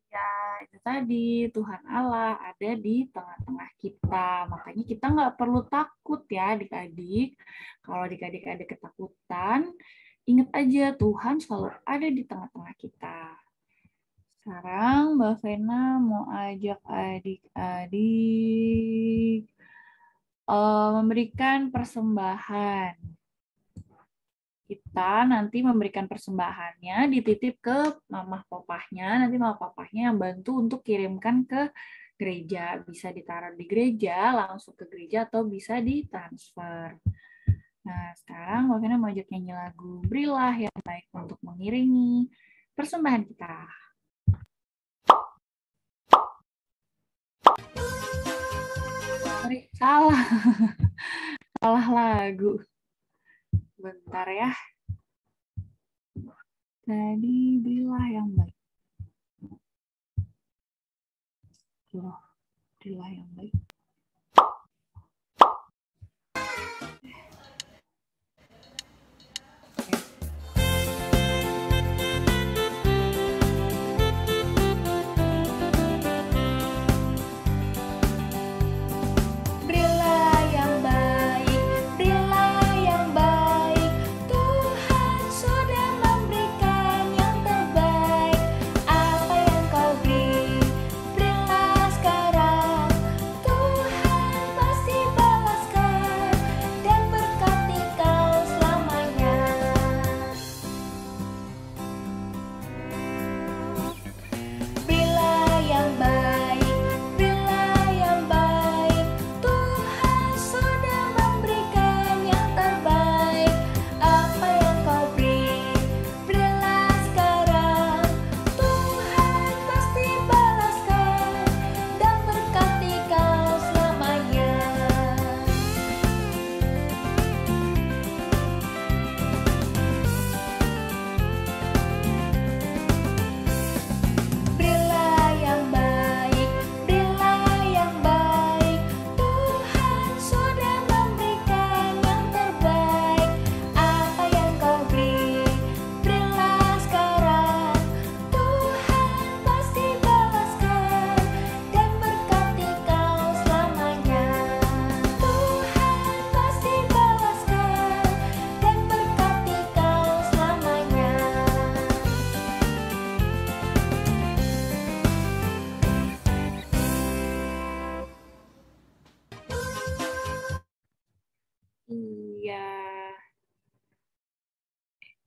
Ya, itu tadi Tuhan Allah ada di tengah-tengah kita. Makanya kita nggak perlu takut ya adik-adik. Kalau adik-adik ada ketakutan, ingat aja Tuhan selalu ada di tengah-tengah kita. Sekarang Mbak Vena mau ajak adik-adik memberikan persembahan. Kita nanti memberikan persembahannya dititip ke mama papahnya, nanti mama papahnya yang bantu untuk kirimkan ke gereja. Bisa ditaruh di gereja, langsung ke gereja, atau bisa ditransfer. Nah, sekarang Mbak Vena mau ajak nyanyi lagu Berilah yang Baik untuk mengiringi persembahan kita. Sorry, salah. Salah lagu. Bentar ya. Tadi Berilah yang Baik. Loh, Berilah yang Baik.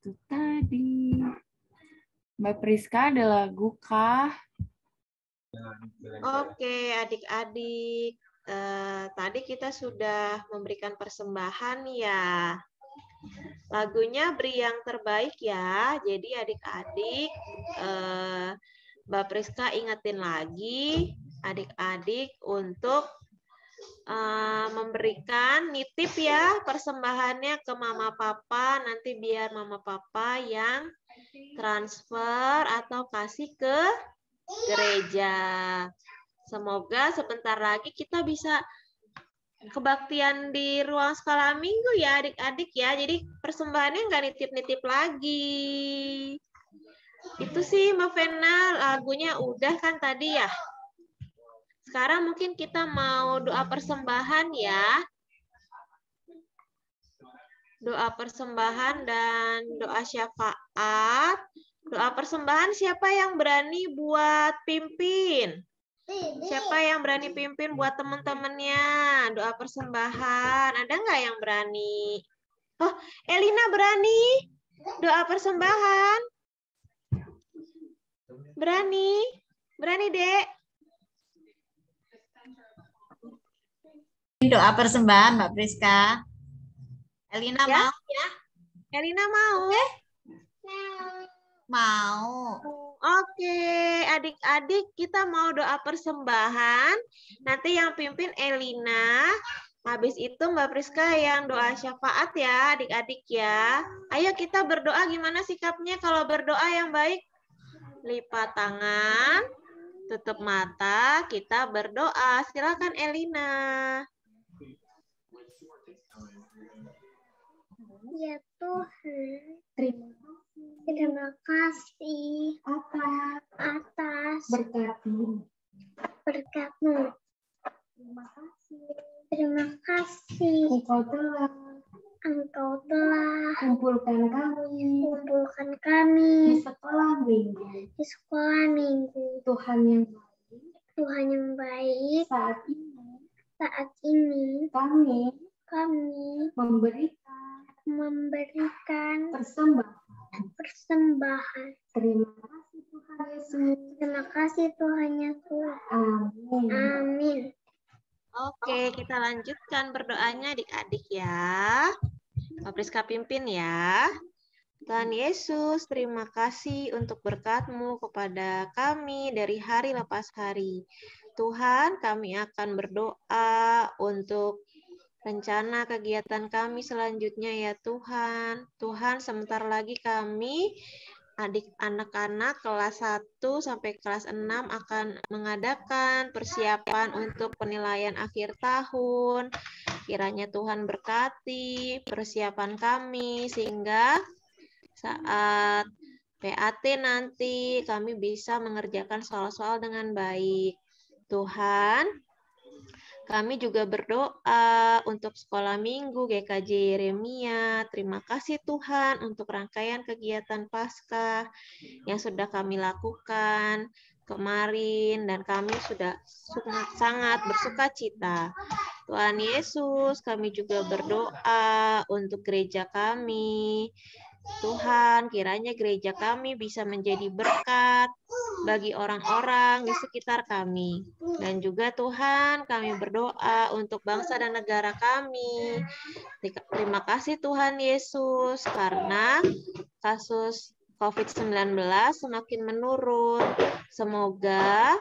Itu tadi. Mbak Priska ada lagu kah? Oke, adik-adik. Tadi kita sudah memberikan persembahan ya. Lagunya Beri yang Terbaik ya. Jadi adik-adik, Mbak Priska ingetin lagi adik-adik untuk memberikan nitip ya persembahannya ke mama papa, nanti biar mama papa yang transfer atau kasih ke gereja. Semoga sebentar lagi kita bisa kebaktian di ruang sekolah minggu ya adik-adik ya. Jadi persembahannya nggak nitip-nitip lagi. Itu sih Mbak Vena, lagunya udah kan tadi ya. Sekarang mungkin kita mau doa persembahan ya. Doa persembahan dan doa syafaat. Doa persembahan siapa yang berani buat pimpin? Siapa yang berani pimpin buat teman-temannya? Doa persembahan. Ada nggak yang berani? Oh, Elina berani. Doa persembahan. Berani. Berani, Dek. Doa persembahan, Mbak Priska. Elina Ya? mau ya? Elina mau? Mau. Oke, adik-adik kita mau doa persembahan. Nanti yang pimpin Elina. Habis itu Mbak Priska yang doa syafaat ya, adik-adik ya. Ayo kita berdoa, gimana sikapnya kalau berdoa yang baik? Lipat tangan, tutup mata, kita berdoa. Silakan Elina. Ya Tuhan, terima kasih atas berkat-Mu. Terima kasih Engkau telah kumpulkan kami di sekolah minggu. Tuhan yang baik. Saat ini kami memberikan persembahan. Terima kasih Tuhan Yesus. Amin. Oke, kita lanjutkan berdoanya adik-adik ya. Pak Priska pimpin ya. Tuhan Yesus, terima kasih untuk berkat-Mu kepada kami dari hari lepas hari. Tuhan, kami akan berdoa untuk rencana kegiatan kami selanjutnya ya Tuhan. Tuhan, sebentar lagi kami anak-anak kelas 1 sampai kelas 6 akan mengadakan persiapan untuk penilaian akhir tahun. Kiranya Tuhan berkati persiapan kami sehingga saat PAT nanti kami bisa mengerjakan soal-soal dengan baik. Tuhan, kami juga berdoa untuk sekolah minggu GKJ Yeremia. Terima kasih Tuhan untuk rangkaian kegiatan Paskah yang sudah kami lakukan kemarin dan kami sudah sangat bersuka cita. Tuhan Yesus, kami juga berdoa untuk gereja kami. Tuhan, kiranya gereja kami bisa menjadi berkat bagi orang-orang di sekitar kami. Dan juga Tuhan, kami berdoa untuk bangsa dan negara kami. Terima kasih Tuhan Yesus, karena kasus COVID-19 semakin menurun. Semoga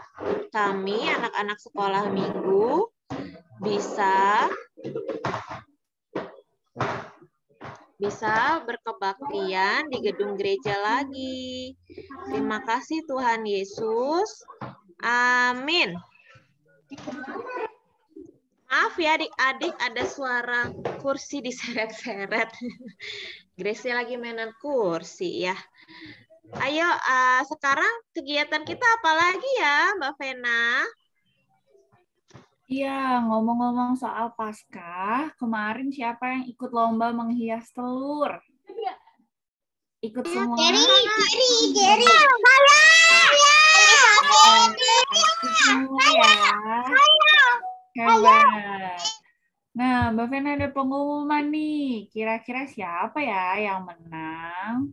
kami, anak-anak sekolah minggu, bisa berkebaktian di gedung gereja lagi. Terima kasih Tuhan Yesus. Amin. Maaf ya adik-adik, ada suara kursi diseret-seret. Gracie lagi mainan kursi ya. Ayo, sekarang kegiatan kita apa lagi ya Mbak Vena? Iya, ngomong-ngomong soal Paskah, kemarin siapa yang ikut lomba menghias telur? Ikut semua? Geri. Semua ya. Hebat. Nah, Mbak Vena ada pengumuman nih. Kira-kira siapa ya yang menang?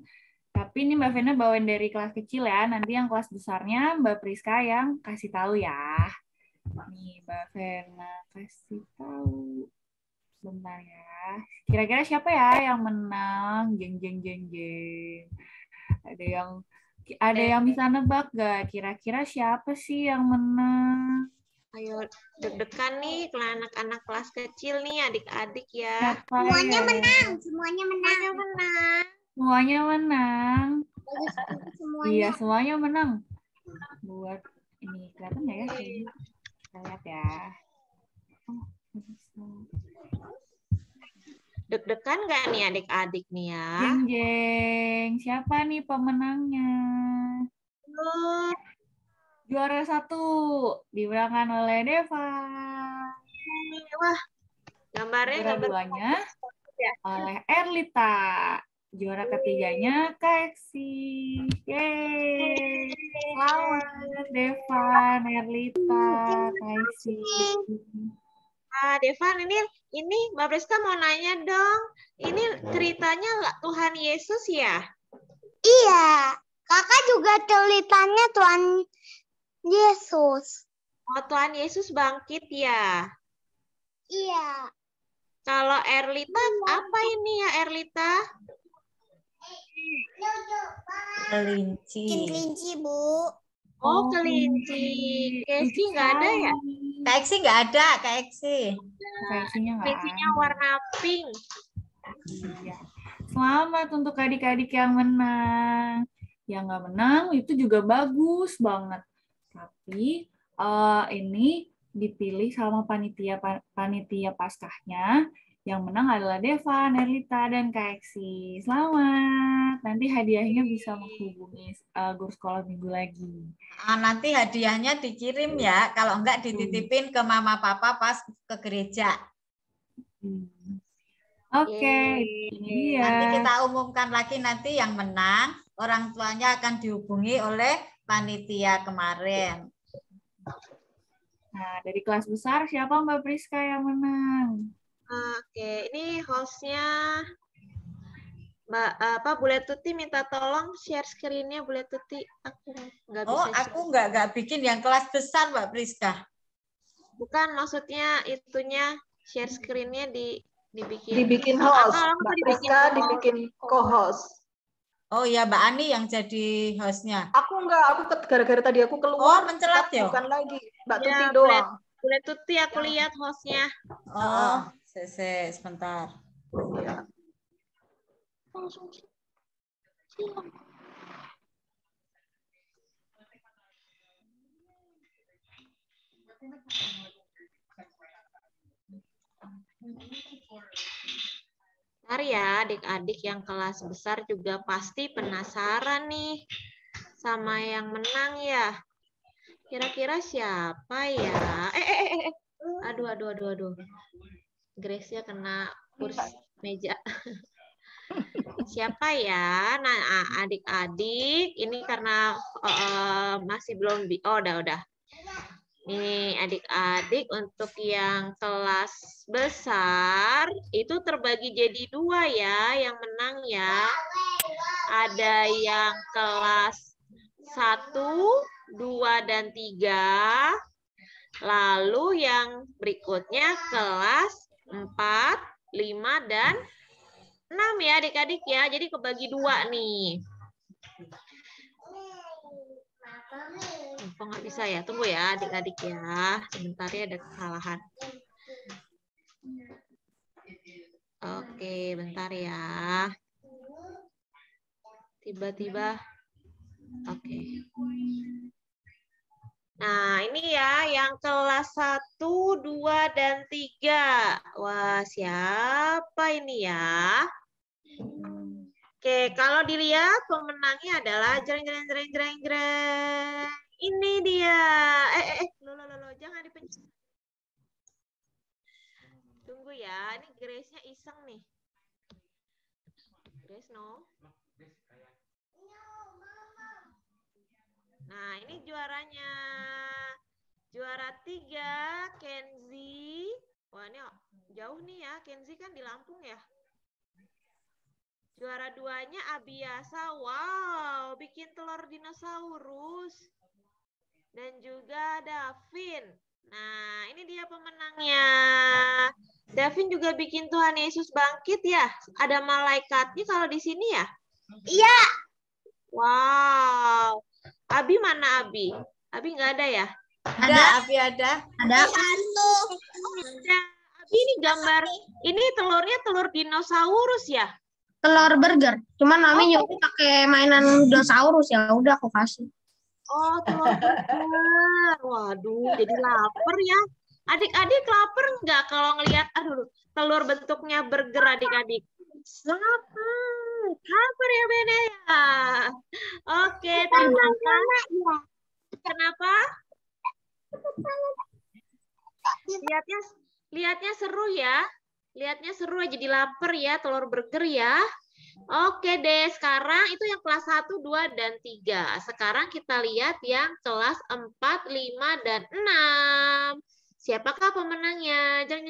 Tapi ini Mbak Vena bawain dari kelas kecil ya. Nanti yang kelas besarnya Mbak Priska yang kasih tahu ya. Nih, Mbak Vena kasih tahu. Bentar ya. Kira-kira siapa ya yang menang? Jeng. Ada yang bisa nebak gak? Kira-kira siapa sih yang menang? Ayo, deg-degan nih anak-anak kelas kecil nih, adik-adik ya. Siapa ya? Semuanya menang. Iya, semuanya menang. Buat ini kelihatan nggak ya? Kita lihat ya. Deg-degan nggak nih adik-adik nih ya? Jeng. Siapa nih pemenangnya? Juara 1 dimenangkan oleh Deva. Wah, gambarnya Juara 2-nya oleh Erlita. Juara ketiganya Kaeksi. Yeay. Selamat Devan, Erlita, Kaeksi. Devan, ini Mbak Priska mau nanya dong. Ini ceritanya Tuhan Yesus ya? Iya. Kakak juga ceritanya Tuhan Yesus. Oh, Tuhan Yesus bangkit ya? Iya. Kalau Erlita, apa ini ya Erlita? Kelinci, Bu. Oh, kelinci. Keksi nggak ada ya? Keksi nggak ada, Keksi. Kelincinya warna pink. Iya. Selamat untuk adik-adik yang menang. Yang nggak menang itu juga bagus banget. Tapi ini dipilih sama panitia Paskahnya. Yang menang adalah Deva, Nerlita, dan Kak Eksi. Selamat. Nanti hadiahnya bisa menghubungi guru sekolah minggu lagi. Nanti hadiahnya dikirim ya. Kalau enggak dititipin ke mama papa pas ke gereja. Oke, ini dia. Nanti kita umumkan lagi nanti yang menang. Orang tuanya akan dihubungi oleh panitia kemarin. Nah, dari kelas besar siapa Mbak Priska yang menang? Oke, ini hostnya Mbak Bule Tuti minta tolong share screen-nya Bule Tuti. Aku nggak bisa. Aku nggak bikin yang kelas besar Mbak Priska. Bukan, maksudnya itunya share screen-nya dibikin. Dibikin host. Mbak Priska dibikin co-host. Oh ya, Mbak Ani yang jadi hostnya. Aku enggak, gara-gara tadi aku keluar. Mencelat ya? Bukan lagi, Mbak Ya, Tuti doang. Bule Tuti aku lihat hostnya. Sebentar. Ya. Langsung silang. Bentar ya, adik-adik yang kelas besar juga pasti penasaran nih sama yang menang ya. Kira-kira siapa ya? Aduh. Grace-nya kena kursi meja. Siapa ya? Nah, adik-adik, ini karena masih belum udah. Nih, adik-adik untuk yang kelas besar itu terbagi jadi 2 ya, yang menang ya. Ada yang kelas 1, 2, dan 3. Lalu yang berikutnya kelas 4, 5, dan 6 ya adik-adik ya. Jadi kebagi 2 nih. Kok nggak bisa ya? Tunggu ya adik-adik ya. Sebentar ya, ada kesalahan. Oke, bentar ya. Tiba-tiba. Oke. Nah, ini ya yang kelas 1, 2, dan 3. Wah, siapa ini ya? Oke, kalau dilihat pemenangnya adalah jreng. Ini dia. Loh, jangan dipencet. Tunggu ya, ini Grace-nya iseng nih. Grace, no? Nah, ini juaranya. Juara 3, Kenzi. Wah, ini jauh nih ya. Kenzi kan di Lampung ya. Juara 2-nya Abiasa. Wow, bikin telur dinosaurus. Dan juga Davin. Nah, ini dia pemenangnya. Davin juga bikin Tuhan Yesus bangkit ya. Ada malaikatnya kalau di sini ya? Iya. Wow. Abi mana Abi? Abi nggak ada ya? Ada, Abi ada. Ada. Abi ini gambar. Ini telurnya telur dinosaurus ya? Telur burger. Cuman Mami nyuruh pakai mainan dinosaurus, ya udah aku kasih. Oh, telur burger. Waduh, jadi lapar ya. Adik-adik lapar nggak kalau ngelihat telur bentuknya burger adik-adik? Lapar ya Bene ya. Oke, terima kasih. Kenapa? Lihatnya seru ya. Lihatnya seru, jadi lapar ya, telur burger ya. Oke deh, sekarang itu yang kelas 1, 2, dan 3. Sekarang kita lihat yang kelas 4, 5, dan 6. Siapakah pemenangnya? Jeng.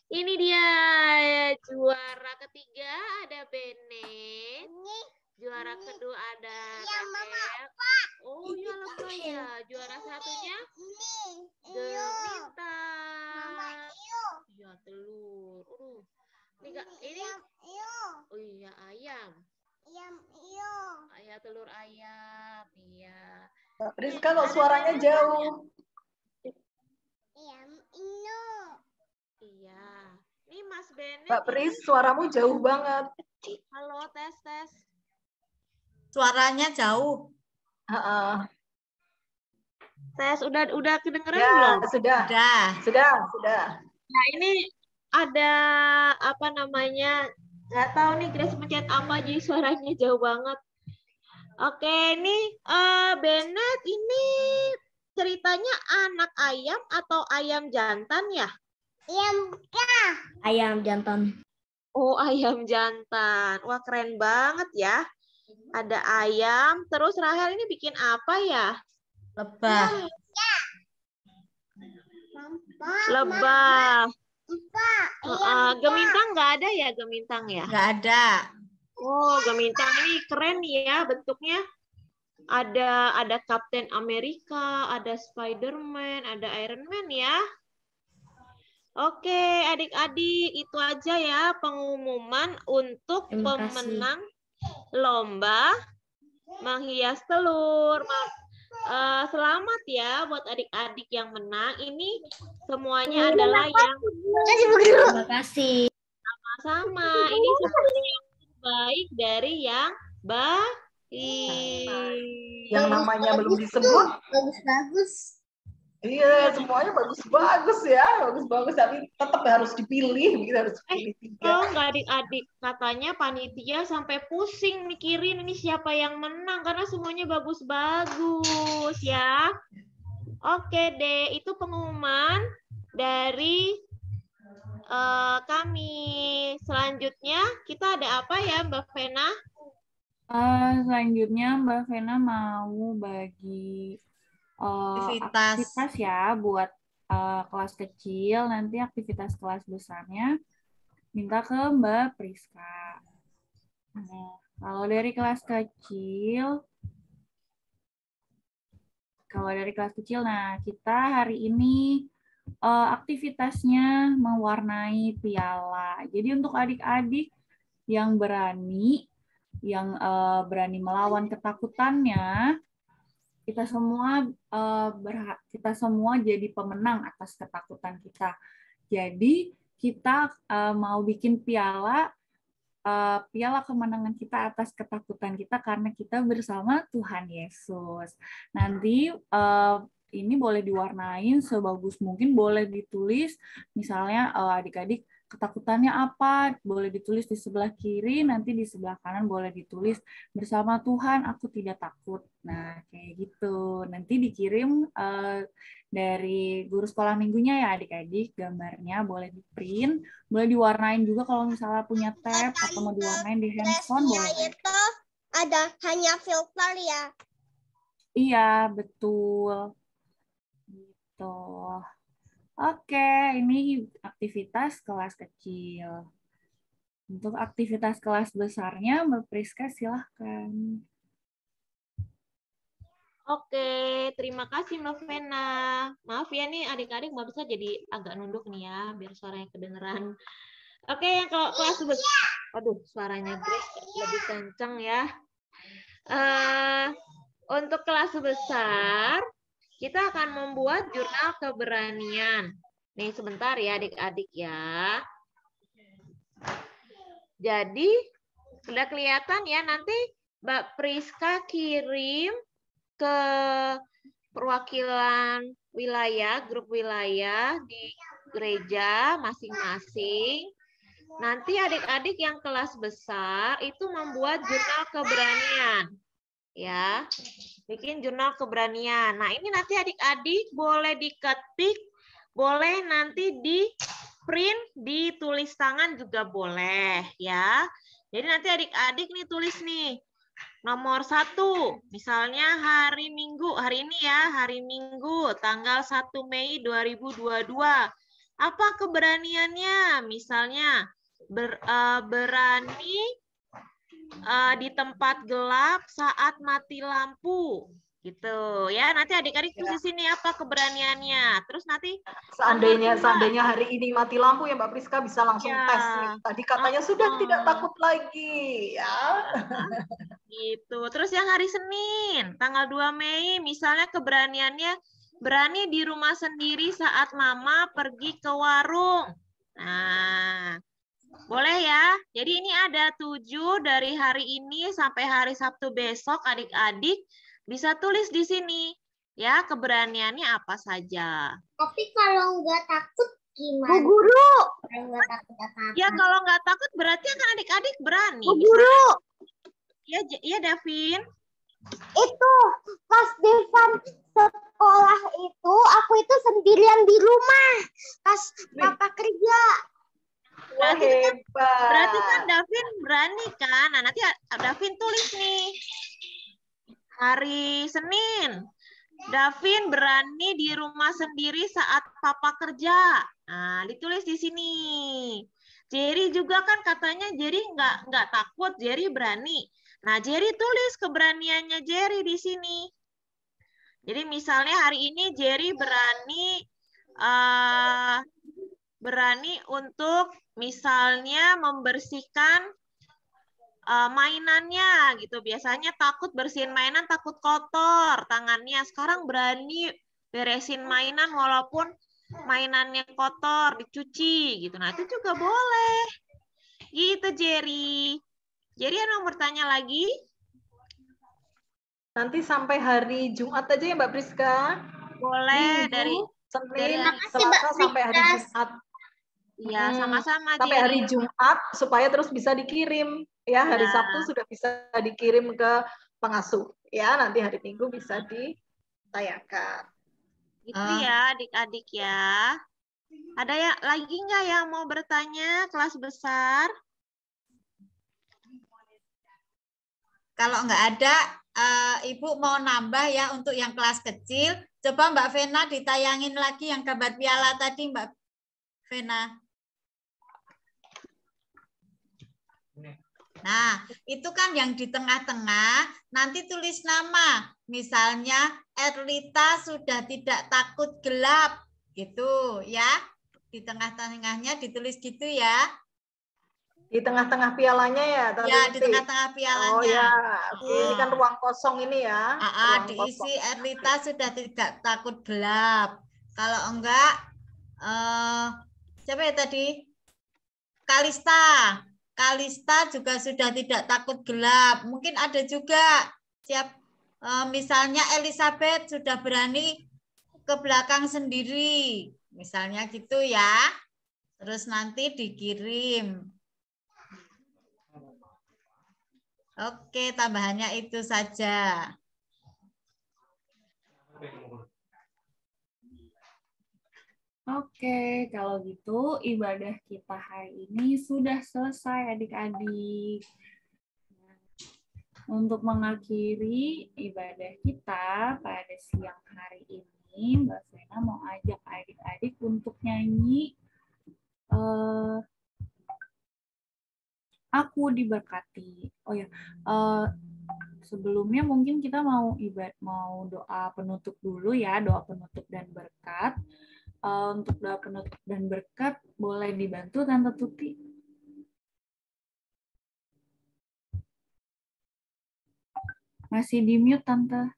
Ini dia. Juara ketiga ada Bene. Juara kedua ada Rebel. Oh iya lupa ya. Juara satunya Geminta. Ya telur. Ini oh iya ayam. Ayam telur ayam. Iya. Rizka kok suaranya jauh. Iya. Ini Mas Bene. Mbak Pris, suaramu jauh banget. Halo, tes. Suaranya jauh. Tes udah kedengeran Ya, belum? sudah. Nah, ini ada apa namanya? Nggak tahu nih Grace mencet apa jadi suaranya jauh banget. Oke, ini Bennett ini ceritanya anak ayam atau ayam jantan ya? Ayam jantan. Oh, ayam jantan. Wah, keren banget ya. Ada ayam, terus Rahel ini bikin apa ya? Lebah. Lebah. Gemintang nggak ada ya gemintang ya? Nggak ada. Oh, gemintang ini keren ya bentuknya. Ada Captain America, ada Spider-Man, ada Iron Man ya. Oke, adik-adik, itu aja ya pengumuman untuk pemenang lomba menghias telur. Selamat ya buat adik-adik yang menang. Ini semuanya adalah yang Terima kasih. sama-sama. Ini semuanya yang terbaik dari yang baik. Yang namanya belum disebut. Bagus-bagus. Iya, semuanya bagus-bagus ya. Bagus-bagus, tapi tetap harus dipilih. Gitu, harus pilih 3. Oh, nggak adik-adik. Katanya panitia sampai pusing mikirin ini siapa yang menang. Karena semuanya bagus-bagus ya. Oke deh, itu pengumuman dari kami. Selanjutnya kita ada apa ya Mbak Vena? Selanjutnya Mbak Vena mau bagi aktivitas ya buat kelas kecil. Nanti aktivitas kelas besarnya minta ke Mbak Priska. Nah, kalau dari kelas kecil, nah kita hari ini aktivitasnya mewarnai piala. Jadi untuk adik-adik yang berani melawan ketakutannya, kita semua jadi pemenang atas ketakutan kita. Jadi kita mau bikin piala kemenangan kita atas ketakutan kita karena kita bersama Tuhan Yesus. Nanti ini boleh diwarnain sebagus mungkin, boleh ditulis misalnya adik-adik ketakutannya apa, boleh ditulis di sebelah kiri, nanti di sebelah kanan boleh ditulis bersama Tuhan aku tidak takut. Nah, kayak gitu. Nanti dikirim dari guru sekolah minggunya ya adik-adik, gambarnya boleh di-print, boleh diwarnain juga kalau misalnya punya tab atau mau diwarnain di handphone boleh. Itu ada hanya filter ya. Iya, betul. Gitu. Oke, ini aktivitas kelas kecil. Untuk aktivitas kelas besarnya, Mbak Priska silahkan. Oke, terima kasih Mbak Vena. Maaf ya nih adik-adik Mbak Priska jadi agak nunduk nih ya, biar suaranya kedengeran. Oke, yang kalau kelas besar, aduh suaranya Grace lebih kenceng ya. Untuk kelas besar, kita akan membuat jurnal keberanian. Nih sebentar ya adik-adik ya. Jadi sudah kelihatan ya, nanti Mbak Priska kirim ke perwakilan wilayah, grup wilayah di gereja masing-masing. Nanti adik-adik yang kelas besar itu membuat jurnal keberanian. Ya, bikin jurnal keberanian. Nah, ini nanti adik-adik boleh diketik, boleh nanti di print, ditulis tangan juga boleh ya. Jadi nanti adik-adik nih tulis nih nomor 1, misalnya hari Minggu, hari ini ya, hari Minggu tanggal 1 Mei 2022. Apa keberaniannya? Misalnya berani di tempat gelap saat mati lampu, gitu ya. Nanti adik-adik tulis di sini apa keberaniannya. Terus nanti seandainya hari ini mati lampu ya Mbak Priska bisa langsung tes nih. Tadi katanya sudah tidak takut lagi ya. Gitu. Terus yang hari Senin tanggal 2 Mei misalnya keberaniannya berani di rumah sendiri saat mama pergi ke warung. Nah, boleh ya. Jadi ini ada 7 dari hari ini sampai hari Sabtu besok adik-adik bisa tulis di sini. Ya, keberaniannya apa saja. Tapi kalau nggak takut gimana? Bu Guru. Kalau nggak takut apa-apa. Ya, kalau nggak takut berarti kan adik-adik berani. Bu Guru. Ya, Davin. Itu pas Devan sekolah itu, aku itu sendirian di rumah. Pas papa kerja. Berarti kan Davin berani kan? Nah, nanti Davin tulis nih. Hari Senin. Davin berani di rumah sendiri saat papa kerja. Nah, ditulis di sini. Jerry juga kan katanya Jerry nggak takut, Jerry berani. Nah, Jerry tulis keberaniannya Jerry di sini. Jadi misalnya hari ini Jerry berani untuk misalnya membersihkan mainannya gitu. Biasanya takut bersihin mainan, takut kotor tangannya. Sekarang berani beresin mainan walaupun mainannya kotor, dicuci gitu. Nah, itu juga boleh. Gitu, Jerry. Jerry ada yang bertanya lagi? Nanti sampai hari Jumat aja ya Mbak Priska. Boleh, dari Senin, Selasa sampai hari Jumat. Iya, sama-sama. Sampai hari Jumat supaya terus bisa dikirim. Ya, hari Sabtu sudah bisa dikirim ke pengasuh. Ya, nanti hari Minggu bisa ditayangkan. Gitu ya, adik-adik ya. Ada yang lagi nggak yang mau bertanya kelas besar? Kalau nggak ada, Ibu mau nambah ya untuk yang kelas kecil. Coba Mbak Vena ditayangin lagi yang gambar piala tadi, Mbak Vena. Nah, itu kan yang di tengah-tengah, nanti tulis nama. Misalnya, Erlita sudah tidak takut gelap. Gitu ya. Di tengah-tengahnya ditulis gitu ya. Di tengah-tengah pialanya ya? Ya, di tengah-tengah pialanya. Oh ya, oke. Ini kan ruang kosong ini ya. Diisi Erlita sudah tidak takut gelap. Kalau enggak, siapa ya tadi? Kalista. Kalista juga sudah tidak takut gelap. Mungkin ada juga misalnya Elizabeth sudah berani ke belakang sendiri. Misalnya gitu ya. Terus nanti dikirim. Oke, tambahannya itu saja. Oke, kalau gitu ibadah kita hari ini sudah selesai adik-adik. Untuk mengakhiri ibadah kita pada siang hari ini, Mbak Vena mau ajak adik-adik untuk nyanyi Aku Diberkati. Oh ya, sebelumnya mungkin kita mau doa penutup dulu ya, doa penutup dan berkat. Untuk doa penutup dan berkat, boleh dibantu Tante Tuti. Masih di mute, Tante.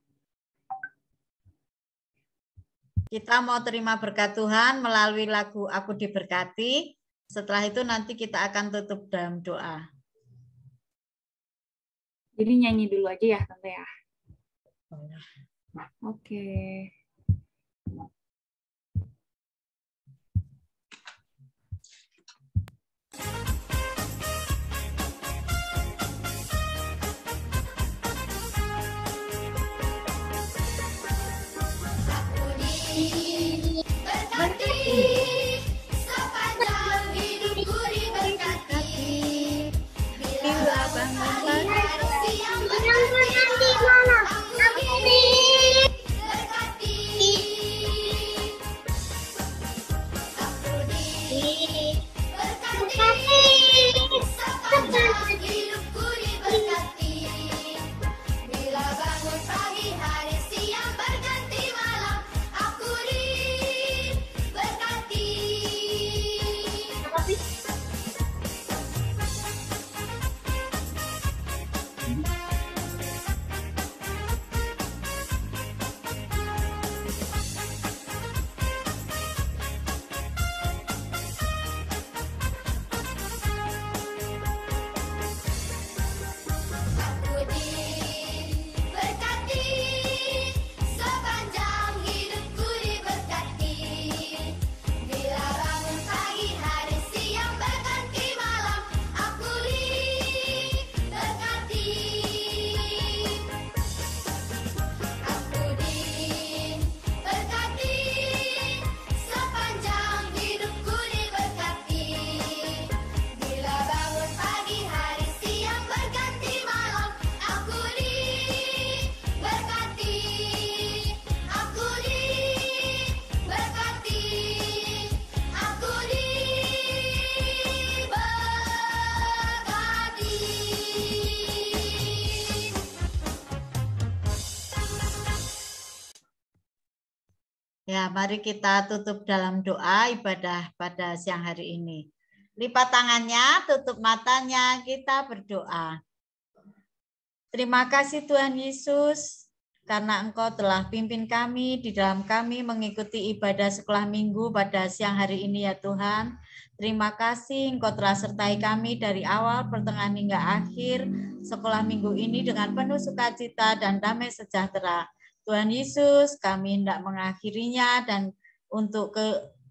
Kita mau terima berkat Tuhan melalui lagu Aku Diberkati. Setelah itu nanti kita akan tutup dalam doa. Jadi nyanyi dulu aja ya, Tante ya. Oke. Sepanjang hidupku diberkati. Bila bangun pagi, siang berganti malam, aku diberkati Ya, mari kita tutup dalam doa ibadah pada siang hari ini. Lipat tangannya, tutup matanya, kita berdoa. Terima kasih Tuhan Yesus, karena Engkau telah pimpin kami di dalam kami mengikuti ibadah sekolah minggu pada siang hari ini ya Tuhan. Terima kasih Engkau telah sertai kami dari awal, pertengahan hingga akhir sekolah minggu ini dengan penuh sukacita dan damai sejahtera. Tuhan Yesus, kami hendak mengakhirinya dan untuk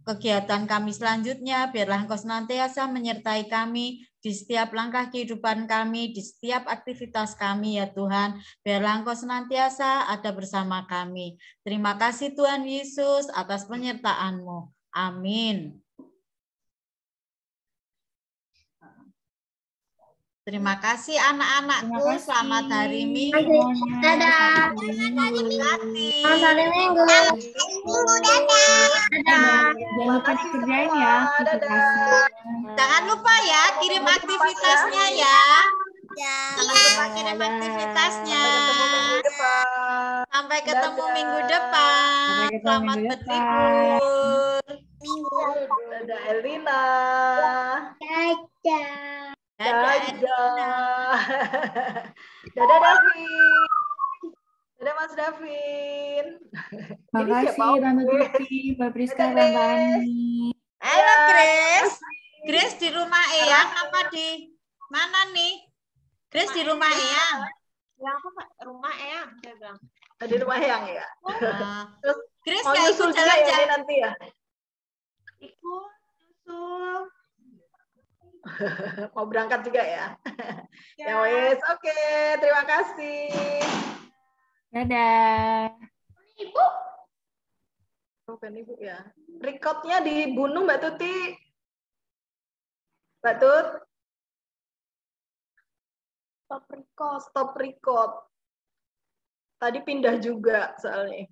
kegiatan kami selanjutnya, biarlah Engkau senantiasa menyertai kami di setiap langkah kehidupan kami, di setiap aktivitas kami ya Tuhan. Biarlah Engkau senantiasa ada bersama kami. Terima kasih Tuhan Yesus atas penyertaan-Mu. Amin. Terima kasih anak-anakku. Selamat hari Minggu. Dadah. Selamat hari Minggu. Jangan lupa dikerjain ya. Jangan lupa ya kirim aktivitasnya ya. Jangan lupa kirim aktivitasnya. Sampai ketemu minggu depan. Selamat berlibur. Dadah Elina. Dadah. Dadah. Dadah Davin. Dadah Mas Davin. Makasih Tante Tuti, Mbak Priska, Tante Ani. Halo Grace. Grace di rumah Eyang apa di mana nih? Grace di rumah Eyang. Ya apa Pak? Rumah Eyang saya bilang. Di rumah Eyang ya. Terus Grace mau nggak nyusul ikut juga ya jalan-jalan nanti ya? Ikut nyusul. Mau berangkat juga ya? Ya wes, oke. Terima kasih. Dadah. Ibu. Bukan Ibu ya. Recordnya dibunuh Mbak Tuti. Mbak Tut. Stop record. Tadi pindah juga soalnya.